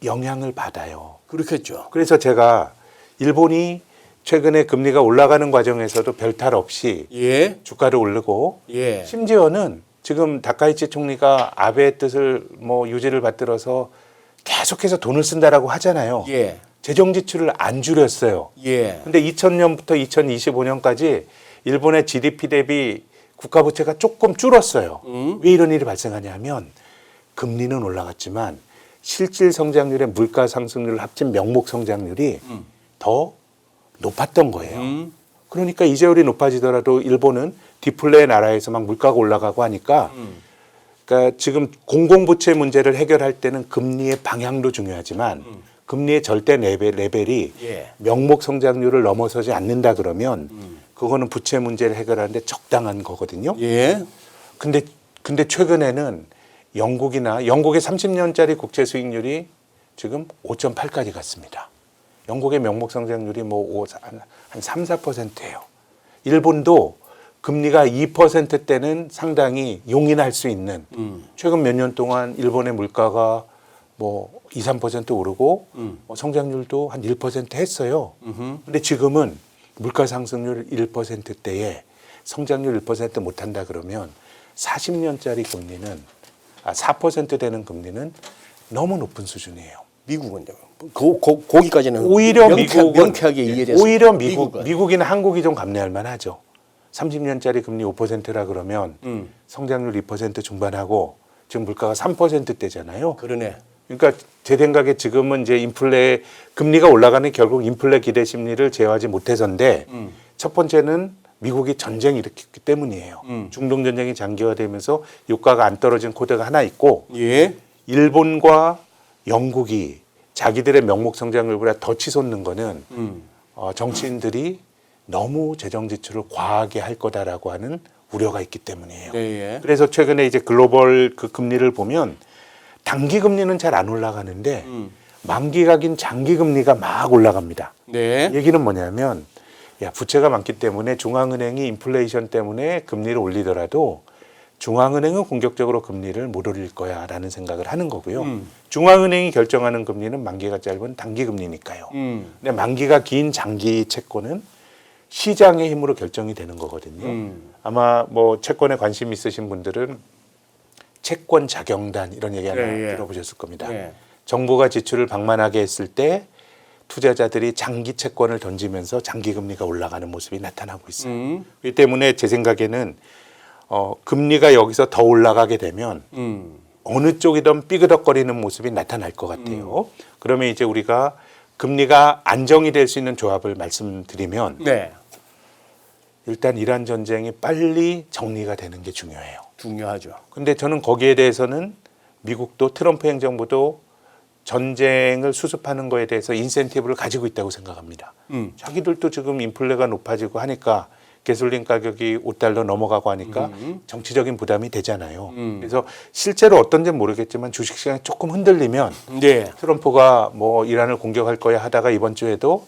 영향을 받아요. 그렇겠죠. 그래서 제가 일본이 최근에 금리가 올라가는 과정에서도 별탈 없이 예. 주가를 오르고 예. 심지어는 지금 다카이치 총리가 아베의 뜻을 뭐 유지를 받들어서 계속해서 돈을 쓴다라고 하잖아요. 예. 재정 지출을 안 줄였어요. 예. 근데 2000년부터 2025년까지 일본의 GDP 대비 국가 부채가 조금 줄었어요. 왜 이런 일이 발생하냐면 금리는 올라갔지만 실질 성장률의 물가 상승률을 합친 명목 성장률이 더 높았던 거예요. 그러니까 이자율이 높아지더라도 일본은 디플레의 나라에서 막 물가가 올라가고 하니까 그러니까 지금 공공부채 문제를 해결할 때는 금리의 방향도 중요하지만 금리의 절대 레벨이 예. 명목 성장률을 넘어서지 않는다 그러면 그거는 부채 문제를 해결하는데 적당한 거거든요. 예. 근데 최근에는 영국의 30년짜리 국채 수익률이 지금 5.8까지 갔습니다. 영국의 명목 성장률이 한 3, 4%예요. 일본도 금리가 2%대는 상당히 용인할 수 있는 최근 몇 년 동안 일본의 물가가 뭐 2, 3% 오르고 성장률도 한 1% 했어요. 근데 지금은 물가 상승률 1%대에 성장률 1% 못한다 그러면 40년짜리 금리는 4% 되는 금리는 너무 높은 수준이에요. 미국은요. 거기까지는 오히려 명쾌하게 이해돼서 오히려 미국이나 한국이 좀 감내할 만하죠. 30년짜리 금리 5%라 그러면 성장률 2% 중반하고 지금 물가가 3%대잖아요. 그러네. 그러니까 제 생각에 지금은 이제 인플레 금리가 올라가는 게 결국 인플레 기대 심리를 제어하지 못해서인데 첫 번째는 미국이 전쟁 일으켰기 때문이에요. 중동 전쟁이 장기화되면서 유가가 안 떨어진 코드가 하나 있고 예. 일본과 영국이 자기들의 명목 성장률보다 더 치솟는 거는 정치인들이 너무 재정 지출을 과하게 할 거다라고 하는 우려가 있기 때문이에요. 예, 예. 그래서 최근에 이제 글로벌 그 금리를 보면 단기 금리는 잘 안 올라가는데 만기가 긴 장기 금리가 막 올라갑니다. 네. 얘기는 뭐냐면 부채가 많기 때문에 중앙은행이 인플레이션 때문에 금리를 올리더라도 중앙은행은 공격적으로 금리를 못 올릴 거야라는 생각을 하는 거고요. 중앙은행이 결정하는 금리는 만기가 짧은 단기 금리니까요. 근데 만기가 긴 장기 채권은 시장의 힘으로 결정이 되는 거거든요. 아마 뭐 채권에 관심 있으신 분들은 채권 자경단 이런 얘기 아마 들어보셨을 겁니다. 예. 정부가 지출을 방만하게 했을 때 투자자들이 장기 채권을 던지면서 장기 금리가 올라가는 모습이 나타나고 있어요. 그렇기 때문에 제 생각에는 금리가 여기서 더 올라가게 되면 어느 쪽이든 삐그덕거리는 모습이 나타날 것 같아요. 그러면 이제 우리가 금리가 안정이 될 수 있는 조합을 말씀드리면 네. 일단 이란 전쟁이 빨리 정리가 되는 게 중요해요. 중요하죠. 근데 저는 거기에 대해서는 미국도 트럼프 행정부도 전쟁을 수습하는 거에 대해서 인센티브를 가지고 있다고 생각합니다. 자기들도 지금 인플레가 높아지고 하니까 가솔린 가격이 $5 넘어가고 하니까 정치적인 부담이 되잖아요. 그래서 실제로 어떤지는 모르겠지만 주식시장이 조금 흔들리면 네. 트럼프가 뭐 이란을 공격할 거야 하다가 이번 주에도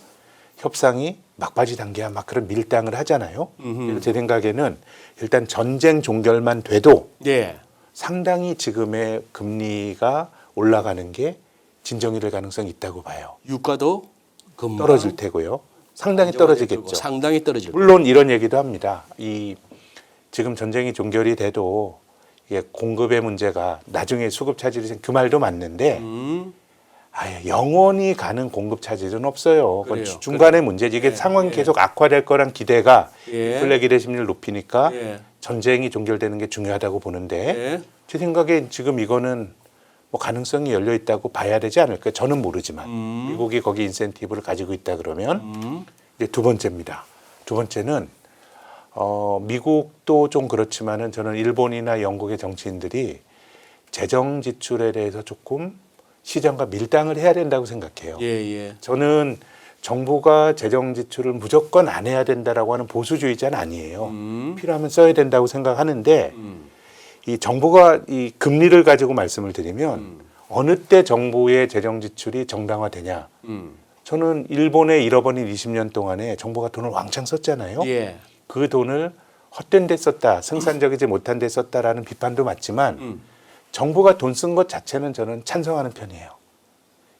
협상이 막바지 단계야 막 그런 밀당을 하잖아요. 그래서 제 생각에는 일단 전쟁 종결만 돼도 네. 상당히 지금의 금리가 올라가는 게 진정이 될 가능성이 있다고 봐요. 유가도 금방 떨어질 테고요. 상당히 떨어지겠죠. 상당히 떨어질 거고. 물론 이런 얘기도 합니다. 이 지금 전쟁이 종결이 돼도 이게 공급의 문제가 나중에 수급 차질이 그 말도 맞는데 아예 영원히 가는 공급 차질은 없어요. 그건 그래요. 중간의 문제지. 이게 상황이 계속 악화될 거란 기대가 예. 인플레 기대 심리를 높이니까 예. 전쟁이 종결되는 게 중요하다고 보는데 예. 제 생각에 지금 이거는 뭐 가능성이 열려 있다고 봐야 되지 않을까요? 저는 모르지만 미국이 거기 인센티브를 가지고 있다 그러면 이제 두 번째입니다. 두 번째는 미국도 좀 그렇지만은 저는 일본이나 영국의 정치인들이 재정 지출에 대해서 조금 시장과 밀당을 해야 된다고 생각해요. 예, 예. 저는 정부가 재정 지출을 무조건 안 해야 된다라고 하는 보수주의자는 아니에요. 필요하면 써야 된다고 생각하는데 이 정부가 이 금리를 가지고 말씀을 드리면 어느 때 정부의 재정 지출이 정당화되냐? 저는 일본의 잃어버린 20년 동안에 정부가 돈을 왕창 썼잖아요. 예. 그 돈을 헛된 데 썼다, 생산적이지 못한 데 썼다라는 비판도 맞지만 정부가 돈 쓴 것 자체는 저는 찬성하는 편이에요.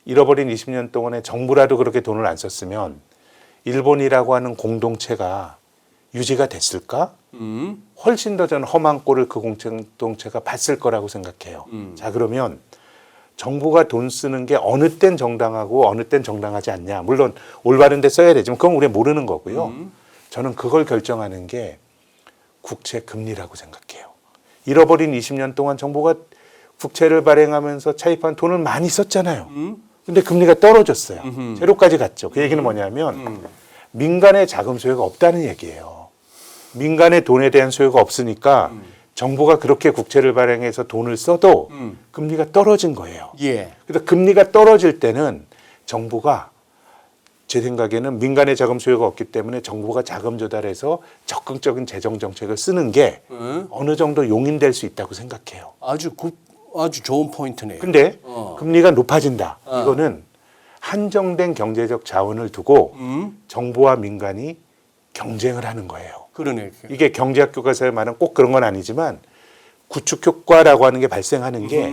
잃어버린 20년 동안에 정부라도 그렇게 돈을 안 썼으면 일본이라고 하는 공동체가 유지가 됐을까? 훨씬 더 저는 험한 꼴을 그 공동체가 봤을 거라고 생각해요. 자, 그러면 정부가 돈 쓰는 게 어느 땐 정당하고 어느 땐 정당하지 않냐. 물론 올바른 데 써야 되지만 그건 우리가 모르는 거고요. 저는 그걸 결정하는 게 국채 금리라고 생각해요. 잃어버린 20년 동안 정부가 국채를 발행하면서 차입한 돈을 많이 썼잖아요. 근데 금리가 떨어졌어요. 제로까지 갔죠. 그 얘기는 뭐냐면 민간의 자금 수요가 없다는 얘기예요. 민간의 돈에 대한 수요가 없으니까 정부가 그렇게 국채를 발행해서 돈을 써도 금리가 떨어진 거예요. 예. 그래서 금리가 떨어질 때는 정부가 제 생각에는 민간의 자금 수요가 없기 때문에 정부가 자금 조달해서 적극적인 재정 정책을 쓰는 게 어느 정도 용인될 수 있다고 생각해요. 아주 좋은 포인트네요. 근데 금리가 높아진다. 이거는 한정된 경제적 자원을 두고 정부와 민간이 경쟁을 하는 거예요. 그러네. 이게 경제학 교과서에 말하는 꼭 그런 건 아니지만 구축 효과라고 하는 게 발생하는 게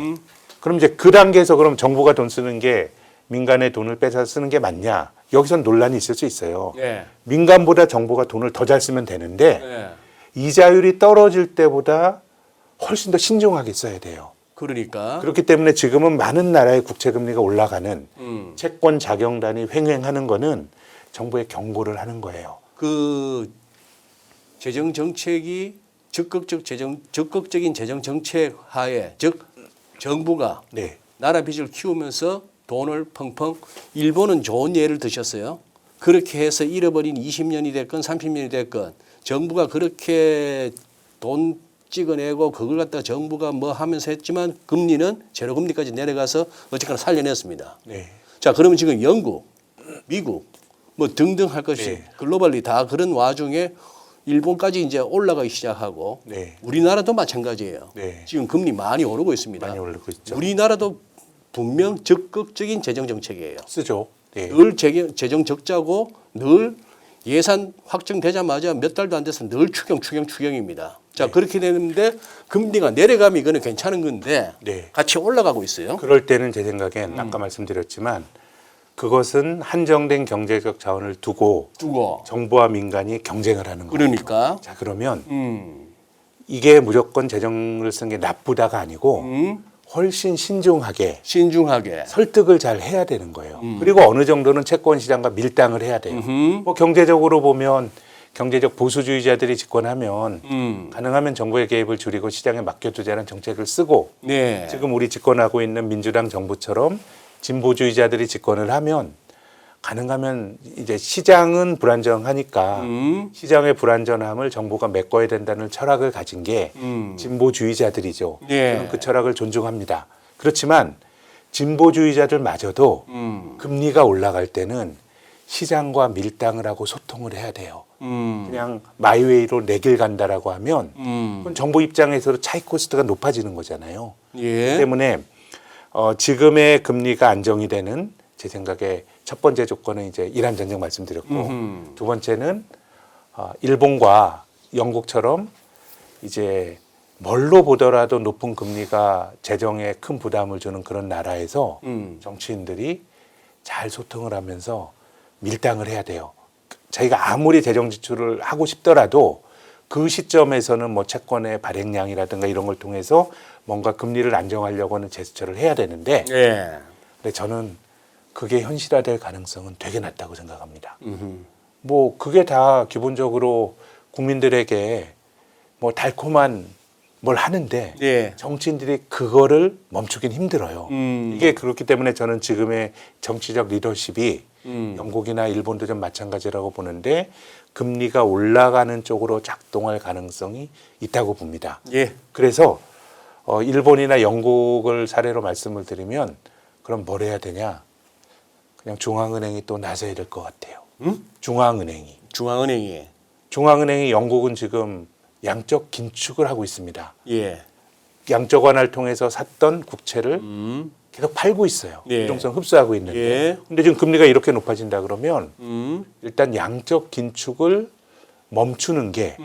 그럼 이제 그 단계에서 그럼 정부가 돈 쓰는 게 민간의 돈을 뺏어 쓰는 게 맞냐? 여기선 논란이 있을 수 있어요. 예. 민간보다 정부가 돈을 더 잘 쓰면 되는데 예. 이자율이 떨어질 때보다 훨씬 더 신중하게 써야 돼요. 그러니까 그렇기 때문에 지금은 많은 나라의 국채 금리가 올라가는 음. 채권 자경단이 횡행하는 거는 정부의 경고를 하는 거예요. 그 재정 정책이 적극적인 재정 정책 하에 즉 정부가 네. 나라 빚을 키우면서 돈을 펑펑 일본은 좋은 예를 드셨어요. 그렇게 해서 잃어버린 20년이 됐건 30년이 됐건 정부가 그렇게 돈 찍어내고 그걸 갖다 정부가 뭐 하면서 했지만 금리는 제로 금리까지 내려가서 어쨌거나 살려냈습니다. 네. 자, 그러면 지금 영국, 미국 뭐 등등 할 것이 네. 글로벌리 다 그런 와중에 일본까지 이제 올라가기 시작하고 네. 우리나라도 마찬가지예요. 네. 지금 금리 많이 오르고 있습니다. 많이 오르고 있죠. 우리나라도 분명 적극적인 재정 정책이에요. 쓰죠. 네. 늘 재정 적자고 늘 예산 확정되자마자 몇 달도 안 돼서 늘 추경입니다. 자, 네. 그렇게 되는데 금리가 내려가면 이거는 괜찮은 건데 네. 같이 올라가고 있어요. 그럴 때는 제 생각엔 아까 말씀드렸지만 그것은 한정된 경제적 자원을 두고 정부와 민간이 경쟁을 하는 거예요. 그러니까 자, 그러면 이게 무조건 재정을 쓴 게 나쁘다가 아니고 훨씬 신중하게 설득을 잘 해야 되는 거예요. 그리고 어느 정도는 채권 시장과 밀당을 해야 돼요. 뭐 경제적으로 보면 경제적 보수주의자들이 집권하면 가능하면 정부의 개입을 줄이고 시장에 맡겨두자는 정책을 쓰고 네. 지금 우리 집권하고 있는 민주당 정부처럼 진보주의자들이 집권을 하면 가능하면 이제 시장은 불안정하니까 시장의 불안전함을 정부가 메꿔야 된다는 철학을 가진 게 진보주의자들이죠. 예. 저는 그 철학을 존중합니다. 그렇지만 진보주의자들마저도 금리가 올라갈 때는 시장과 밀당을 하고 소통을 해야 돼요. 그냥 마이웨이로 내 길 간다라고 하면 그건 정부 입장에서도 차익 코스트가 높아지는 거잖아요. 예. 그렇기 때문에 지금의 금리가 안정이 되는 제 생각에 첫 번째 조건은 이제 이란 전쟁 말씀드렸고 두 번째는 일본과 영국처럼 이제 뭘로 보더라도 높은 금리가 재정에 큰 부담을 주는 그런 나라에서 정치인들이 잘 소통을 하면서 밀당을 해야 돼요. 자기가 아무리 재정 지출을 하고 싶더라도 그 시점에서는 뭐 채권의 발행량이라든가 이런 걸 통해서 뭔가 금리를 안정하려고 하는 제스처를 해야 되는데 예. 근데 저는 그게 현실화될 가능성은 되게 낮다고 생각합니다. 뭐 그게 다 기본적으로 국민들에게 뭐 달콤한 뭘 하는데 예. 정치인들이 그거를 멈추긴 힘들어요. 이게 그렇기 때문에 저는 지금의 정치적 리더십이 영국이나 일본도 좀 마찬가지라고 보는데 금리가 올라가는 쪽으로 작동할 가능성이 있다고 봅니다. 예. 그래서 일본이나 영국을 사례로 말씀을 드리면 그럼 뭘 해야 되냐? 그냥 중앙은행이 또 나서야 될 것 같아요. 중앙은행이 영국은 지금 양적 긴축을 하고 있습니다. 예. 양적 완화를 통해서 샀던 국채를 계속 팔고 있어요. 예. 유동성 흡수하고 있는데. 예. 근데 지금 금리가 이렇게 높아진다 그러면 일단 양적 긴축을 멈추는 게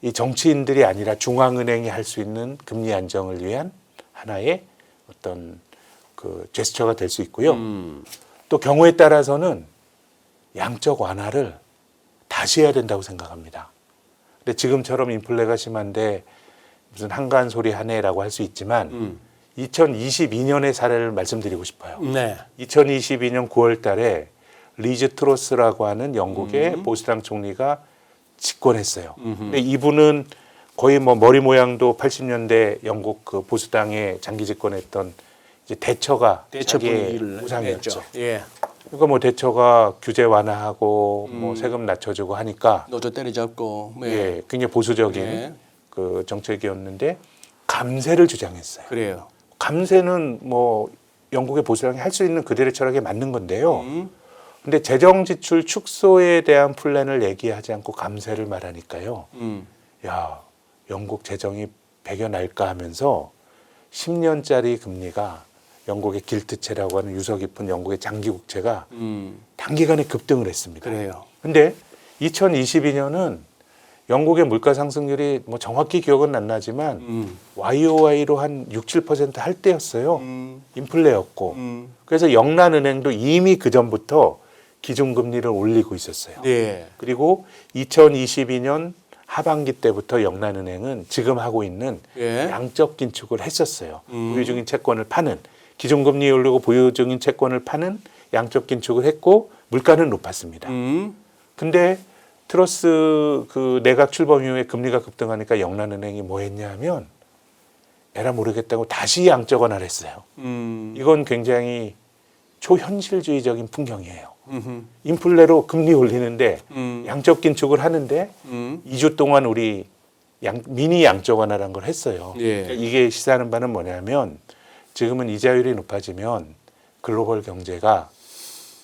이 정치인들이 아니라 중앙은행이 할 수 있는 금리 안정을 위한 하나의 어떤 그 제스처가 될 수 있고요. 또 경우에 따라서는 양적 완화를 다시 해야 된다고 생각합니다. 근데 지금처럼 인플레가 심한데 무슨 한가한 소리 하네라고 할 수 있지만 2022년의 사례를 말씀드리고 싶어요. 네. 2022년 9월 달에 리즈 트로스라고 하는 영국의 보수당 총리가 집권했어요. 근데 이분은 거의 뭐 머리 모양도 80년대 영국 그 보수당의 장기 집권했던 이제 대처 자기의 분위기를 우상이었죠. 냈죠. 예. 그러니까 뭐 대처가 규제 완화하고 뭐 세금 낮춰주고 하니까 노조 때려잡고. 네. 예, 굉장히 보수적인 네. 그 정책이었는데 감세를 주장했어요. 그래요. 감세는 뭐 영국의 보수당이 할 수 있는 그들의 철학에 맞는 건데요. 근데 재정 지출 축소에 대한 플랜을 얘기하지 않고 감세를 말하니까요. 야, 영국 재정이 배겨 날까 하면서 10년짜리 금리가 영국의 길트채라고 하는 유서 깊은 영국의 장기 국채가 단기간에 급등을 했습니다. 그래요. 근데 2022년은 영국의 물가 상승률이 뭐 정확히 기억은 안 나지만 YOY로 한 6, 7% 할 때였어요. 인플레였고. 그래서 영란은행도 이미 그 전부터 기준금리를 올리고 있었어요. 네. 그리고 2022년 하반기 때부터 영란은행은 지금 하고 있는 예. 양적 긴축을 했었어요. 보유 중인 채권을 파는 기준금리 올리고 보유 중인 채권을 파는 양적 긴축을 했고 물가는 높았습니다. 근데 트러스 그 내각 출범 이후에 금리가 급등하니까 영란은행이 뭐 했냐면 에라 모르겠다고 다시 양적 완화를 했어요. 이건 굉장히 초현실주의적인 풍경이에요. 인플레로 금리 올리는데 양적 긴축을 하는데 2주 동안 우리 미니 양적 완화라는 걸 했어요. 예. 그러니까 이게 시사하는 바는 뭐냐면 지금은 이자율이 높아지면 글로벌 경제가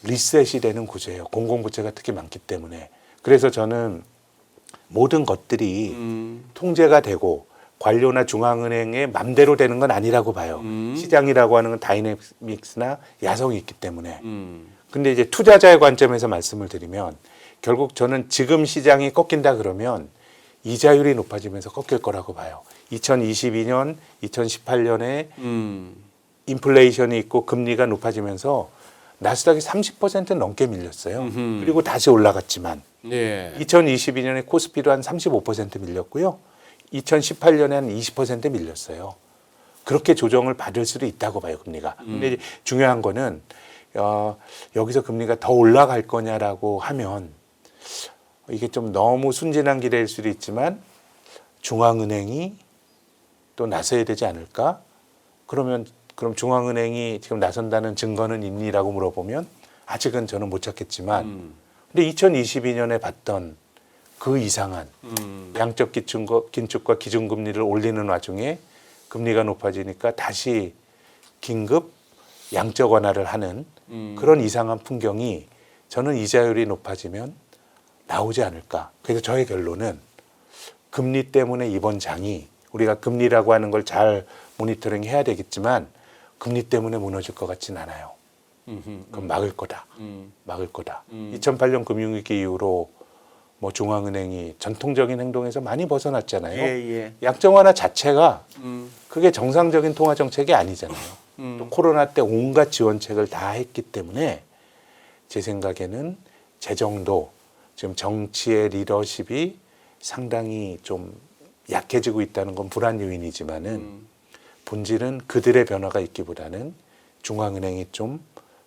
리셋이 되는 구조예요. 공공부채가 특히 많기 때문에. 그래서 저는 모든 것들이 통제가 되고 관료나 중앙은행의 맘대로 되는 건 아니라고 봐요. 시장이라고 하는 건 다이내믹스나 야성이 있기 때문에. 근데 이제 투자자의 관점에서 말씀을 드리면 결국 저는 지금 시장이 꺾인다 그러면 이자율이 높아지면서 꺾일 거라고 봐요. 2022년, 2018년에 인플레이션이 있고 금리가 높아지면서 나스닥이 30% 넘게 밀렸어요. 그리고 다시 올라갔지만 예. 2022년에 코스피도 한 35% 밀렸고요. 2018년에 한 20% 밀렸어요. 그렇게 조정을 받을 수도 있다고 봐요, 금리가. 근데 이제 중요한 거는 여기서 금리가 더 올라갈 거냐라고 하면 이게 좀 너무 순진한 기대일 수도 있지만 중앙은행이 또 나서야 되지 않을까? 그럼 중앙은행이 지금 나선다는 증거는 있니라고 물어보면 아직은 저는 못 찾겠지만 근데 2022년에 봤던 그 이상한 양적 긴축과 기준금리를 올리는 와중에 금리가 높아지니까 다시 긴급 양적 완화를 하는 그런 이상한 풍경이 저는 이자율이 높아지면 나오지 않을까. 그래서 저의 결론은 금리 때문에 이번 장이 우리가 금리라고 하는 걸 잘 모니터링 해야 되겠지만 금리 때문에 무너질 것 같진 않아요. 그럼 막을 거다. 막을 거다. 2008년 금융위기 이후로 뭐 중앙은행이 전통적인 행동에서 많이 벗어났잖아요. 예. 양적 완화 자체가 그게 정상적인 통화 정책이 아니잖아요. 또 코로나 때 온갖 지원책을 다 했기 때문에 제 생각에는 재정도 지금 정치의 리더십이 상당히 좀 약해지고 있다는 건 불안 요인이지만은 본질은 그들의 변화가 있기보다는 중앙은행이 좀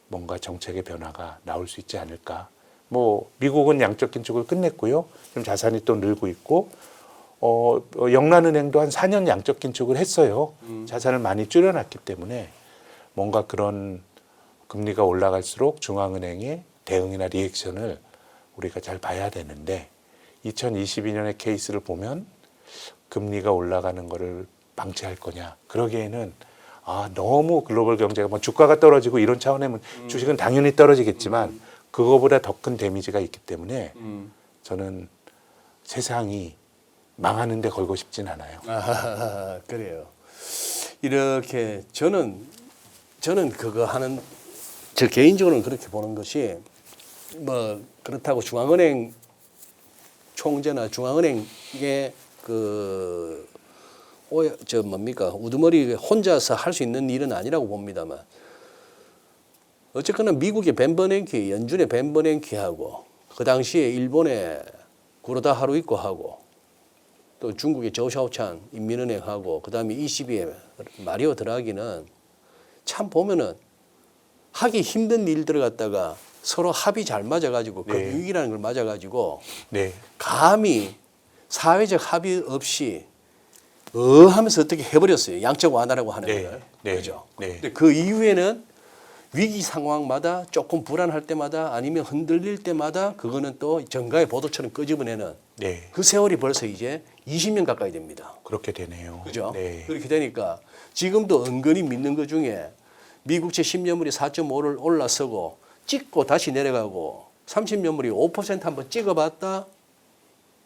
뭔가 정책의 변화가 나올 수 있지 않을까. 뭐 미국은 양적 긴축을 끝냈고요. 좀 자산이 또 늘고 있고 영란은행도 한 4년 양적 긴축을 했어요. 자산을 많이 줄여놨기 때문에 뭔가 그런 금리가 올라갈수록 중앙은행의 대응이나 리액션을 우리가 잘 봐야 되는데 2022년의 케이스를 보면 금리가 올라가는 거를 방치할 거냐. 그러기에는 너무 글로벌 경제가 뭐 주가가 떨어지고 이런 차원에는 주식은 당연히 떨어지겠지만 그거보다 더 큰 데미지가 있기 때문에 저는 세상이 망하는 데 걸고 싶진 않아요. 그래요. 이렇게 저는 그거 하는 저 개인적으로는 그렇게 보는 것이 뭐 그렇다고 중앙은행 총재나 중앙은행의 우두머리 혼자서 할 수 있는 일은 아니라고 봅니다만 어쨌거나 미국의 벤버냉키, 연준의 벤버냉키하고 그 당시에 일본의 구로다 하루이코하고 또 중국의 저샤오찬 인민은행하고 그다음에 ECB의 마리오 드라기는 참 보면은 하기 힘든 일들을 갖다가 서로 합이 잘 맞아가지고 그 위기라는 걸 맞아가지고 감히 사회적 합의 없이 하면서 어떻게 해버렸어요. 양적 완화라고 하는 거를. 그죠? 근데 그 이후에는 위기 상황마다 조금 불안할 때마다 아니면 흔들릴 때마다 그거는 또 정가의 보도처럼 끄집어내는 그 세월이 벌써 이제 20년 가까이 됩니다. 그렇게 되네요. 그죠? 그렇게 되니까 지금도 은근히 믿는 것 중에 미국채 10년물이 4.5를 올라서고 찍고 다시 내려가고 30년물이 5% 한번 찍어봤다.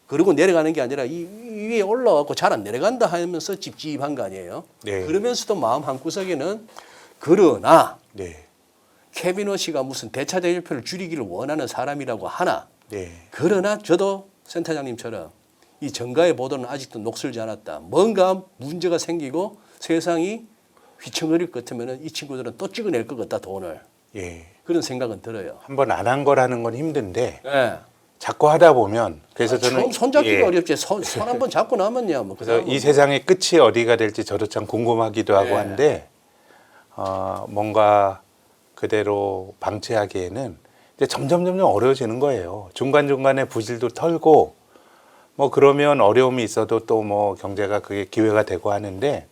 그리고 내려가는 게 아니라 이 위에 올라가고 잘 안 내려간다 하면서 찝찝한 거 아니에요. 그러면서도 마음 한구석에는 그러나 케빈 워시가 무슨 대차대조표를 줄이기를 원하는 사람이라고 하나 그러나 저도 센터장님처럼 이 정가의 보도는 아직도 녹슬지 않았다. 뭔가 문제가 생기고 세상이 휘청거릴 것 같으면 이 친구들은 또 찍어낼 것 같다 돈을. 그런 생각은 들어요. 한번 안 한 거라는 건 힘든데 자꾸 하다 보면 그래서 저는 처음 손잡기가 예, 어렵지. 손 한번 잡고 나면야 뭐. 그래서 이 세상의 끝이 어디가 될지 저도 참 궁금하기도 하고 한데 뭔가 그대로 방치하기에는 이제 점점 어려워지는 거예요. 중간중간에 부실도 털고 뭐 그러면 어려움이 있어도 또 뭐 경제가 그게 기회가 되고 하는데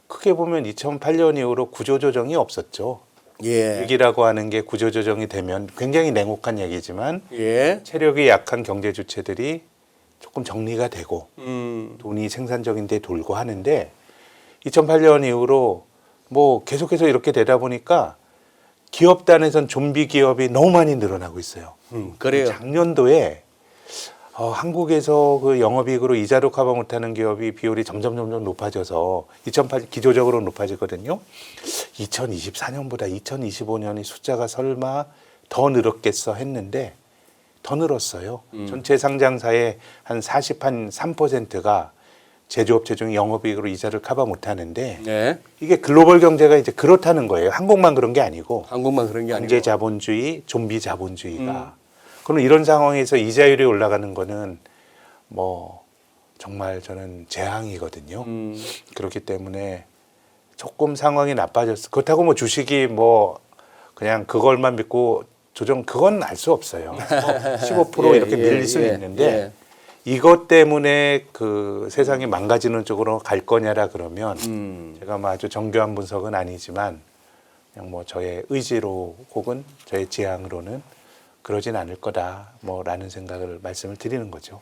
크게 보면 2008년 이후로 구조조정이 없었죠. 예. 위기라고 하는 게 구조조정이 되면 굉장히 냉혹한 얘기지만 예. 체력이 약한 경제 주체들이 조금 정리가 되고 음. 돈이 생산적인 데 돌고 하는데 2008년 이후로 뭐 계속해서 이렇게 되다 보니까 기업단에선 좀비 기업이 너무 많이 늘어나고 있어요. 그래요. 작년도에 한국에서 그 영업이익으로 이자도 커버 못하는 기업이 비율이 점점 높아져서 2008 기조적으로 높아지거든요. 2024년보다 2025년이 숫자가 설마 더 늘었겠어 했는데 더 늘었어요. 전체 상장사의 한 3%가 제조업체 중에 영업이익으로 이자를 커버 못하는데 네. 이게 글로벌 경제가 이제 그렇다는 거예요. 한국만 그런 게 아니고 한국만 그런 게 아니고. 경제 자본주의, 좀비 자본주의가. 그럼 이런 상황에서 이자율이 올라가는 거는 뭐 정말 저는 재앙이거든요. 그렇기 때문에 조금 상황이 나빠졌어. 그렇다고 뭐 주식이 뭐 그냥 그걸만 믿고 조정 그건 알 수 없어요. 15% 이렇게 밀릴 수는 있는데 이것 때문에 그 세상이 망가지는 쪽으로 갈 거냐라 그러면 제가 뭐 아주 정교한 분석은 아니지만 그냥 뭐 저의 의지로 혹은 저의 지향으로는 그러진 않을 거다 뭐라는 생각을 말씀을 드리는 거죠.